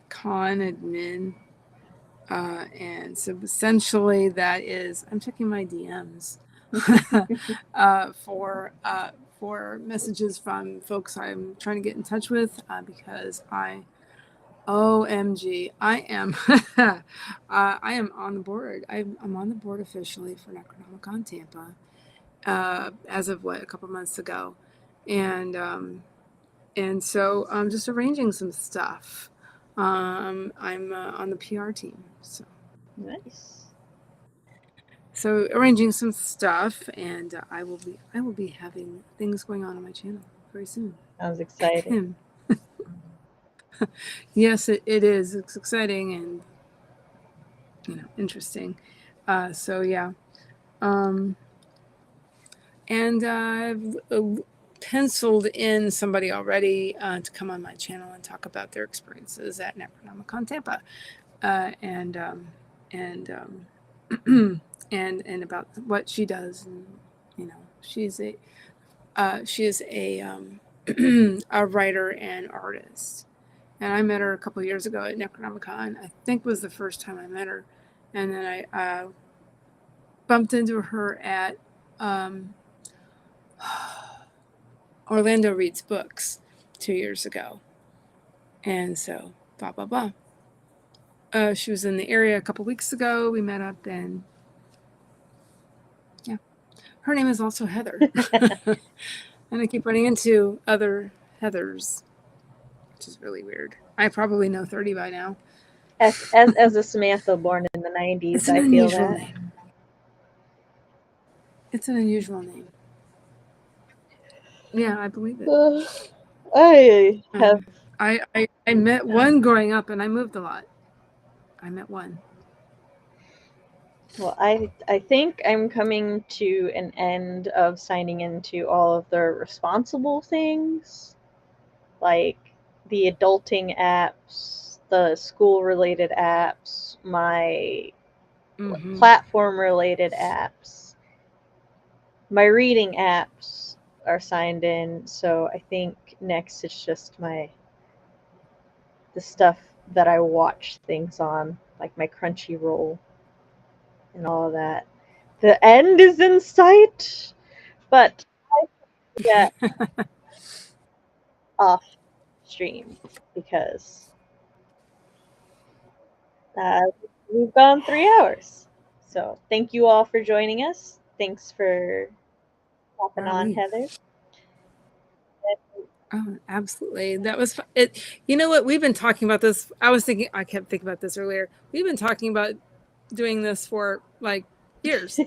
con admin, and so essentially that is I'm checking my DMs for messages from folks I'm trying to get in touch with, because OMG, I am I am on the board. I'm on the board officially for Necronomicon Tampa, as of a couple months ago, and so I'm just arranging some stuff. I'm on the PR team, so Nice. So arranging some stuff, and I will be having things going on my channel very soon. Sounds exciting. Yes, it is. It's exciting and interesting. So yeah, and I've penciled in somebody already to come on my channel and talk about their experiences at Necronomicon Tampa, and and about what she does, and she is a a writer and artist. And I met her a couple of years ago at Necronomicon. I think was the first time I met her. And then I bumped into her at Orlando Reads Books 2 years ago. And so, blah, blah, blah. She was in the area a couple weeks ago. We met up, and yeah. Her name is also Heather. And I keep running into other Heathers, which is really weird. I probably know 30 by now. As a Samantha born in the 90s, it's an I feel unusual that. Name. It's an unusual name. Yeah, I believe it. I have. I met one growing up, and I moved a lot. I met one. Well, I think I'm coming to an end of signing into all of the responsible things, like the adulting apps, the school-related apps, my platform-related apps. My reading apps are signed in, so I think next it's just the stuff that I watch things on, like my Crunchyroll and all of that. The end is in sight, but I get off stream because we've gone 3 hours. So thank you all for joining us. Thanks for hopping on, Heather. Oh, absolutely. That was it. You know what? We've been talking about this. I kept thinking about this earlier. We've been talking about doing this for like years.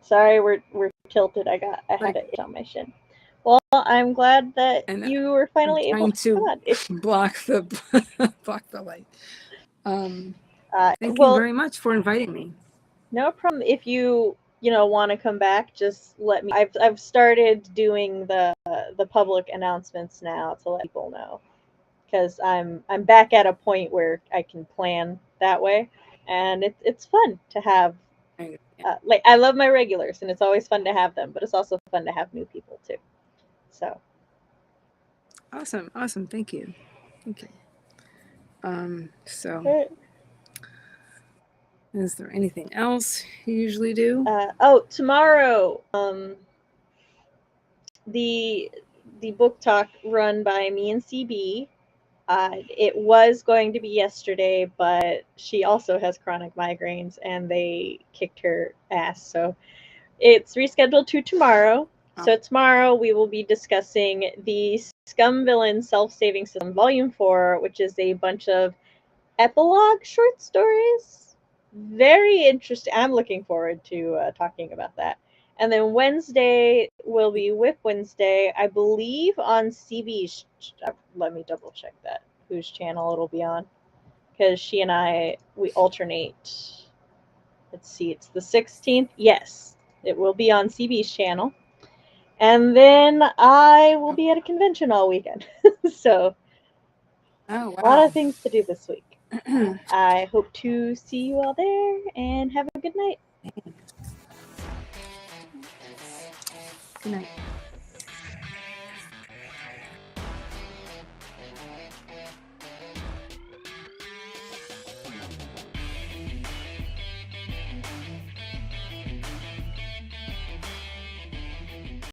Sorry, we're tilted. I had it on my shin. Well, I'm glad that you were finally able to block the light. Thank you very much for inviting me. No problem. If you want to come back, just let me. I've started doing the public announcements now to let people know, because I'm back at a point where I can plan that way, and it's fun to have. Like, I love my regulars, and it's always fun to have them, but it's also fun to have new people too. So awesome. Thank you. So. Is there anything else you usually do? Tomorrow, the book talk run by me and CB. It was going to be yesterday, but she also has chronic migraines, and they kicked her ass. So it's rescheduled to tomorrow. Oh. So tomorrow we will be discussing the Scum Villain Self-Saving System Volume 4, which is a bunch of epilogue short stories. Very interesting. I'm looking forward to talking about that. And then Wednesday will be Whip Wednesday, I believe, on CB's. Let me double check that, whose channel it'll be on, because she and we alternate. Let's see, it's the 16th. Yes, it will be on CB's channel. And then I will be at a convention all weekend. So a lot of things to do this week. I hope to see you all there, and have a good night. Good night.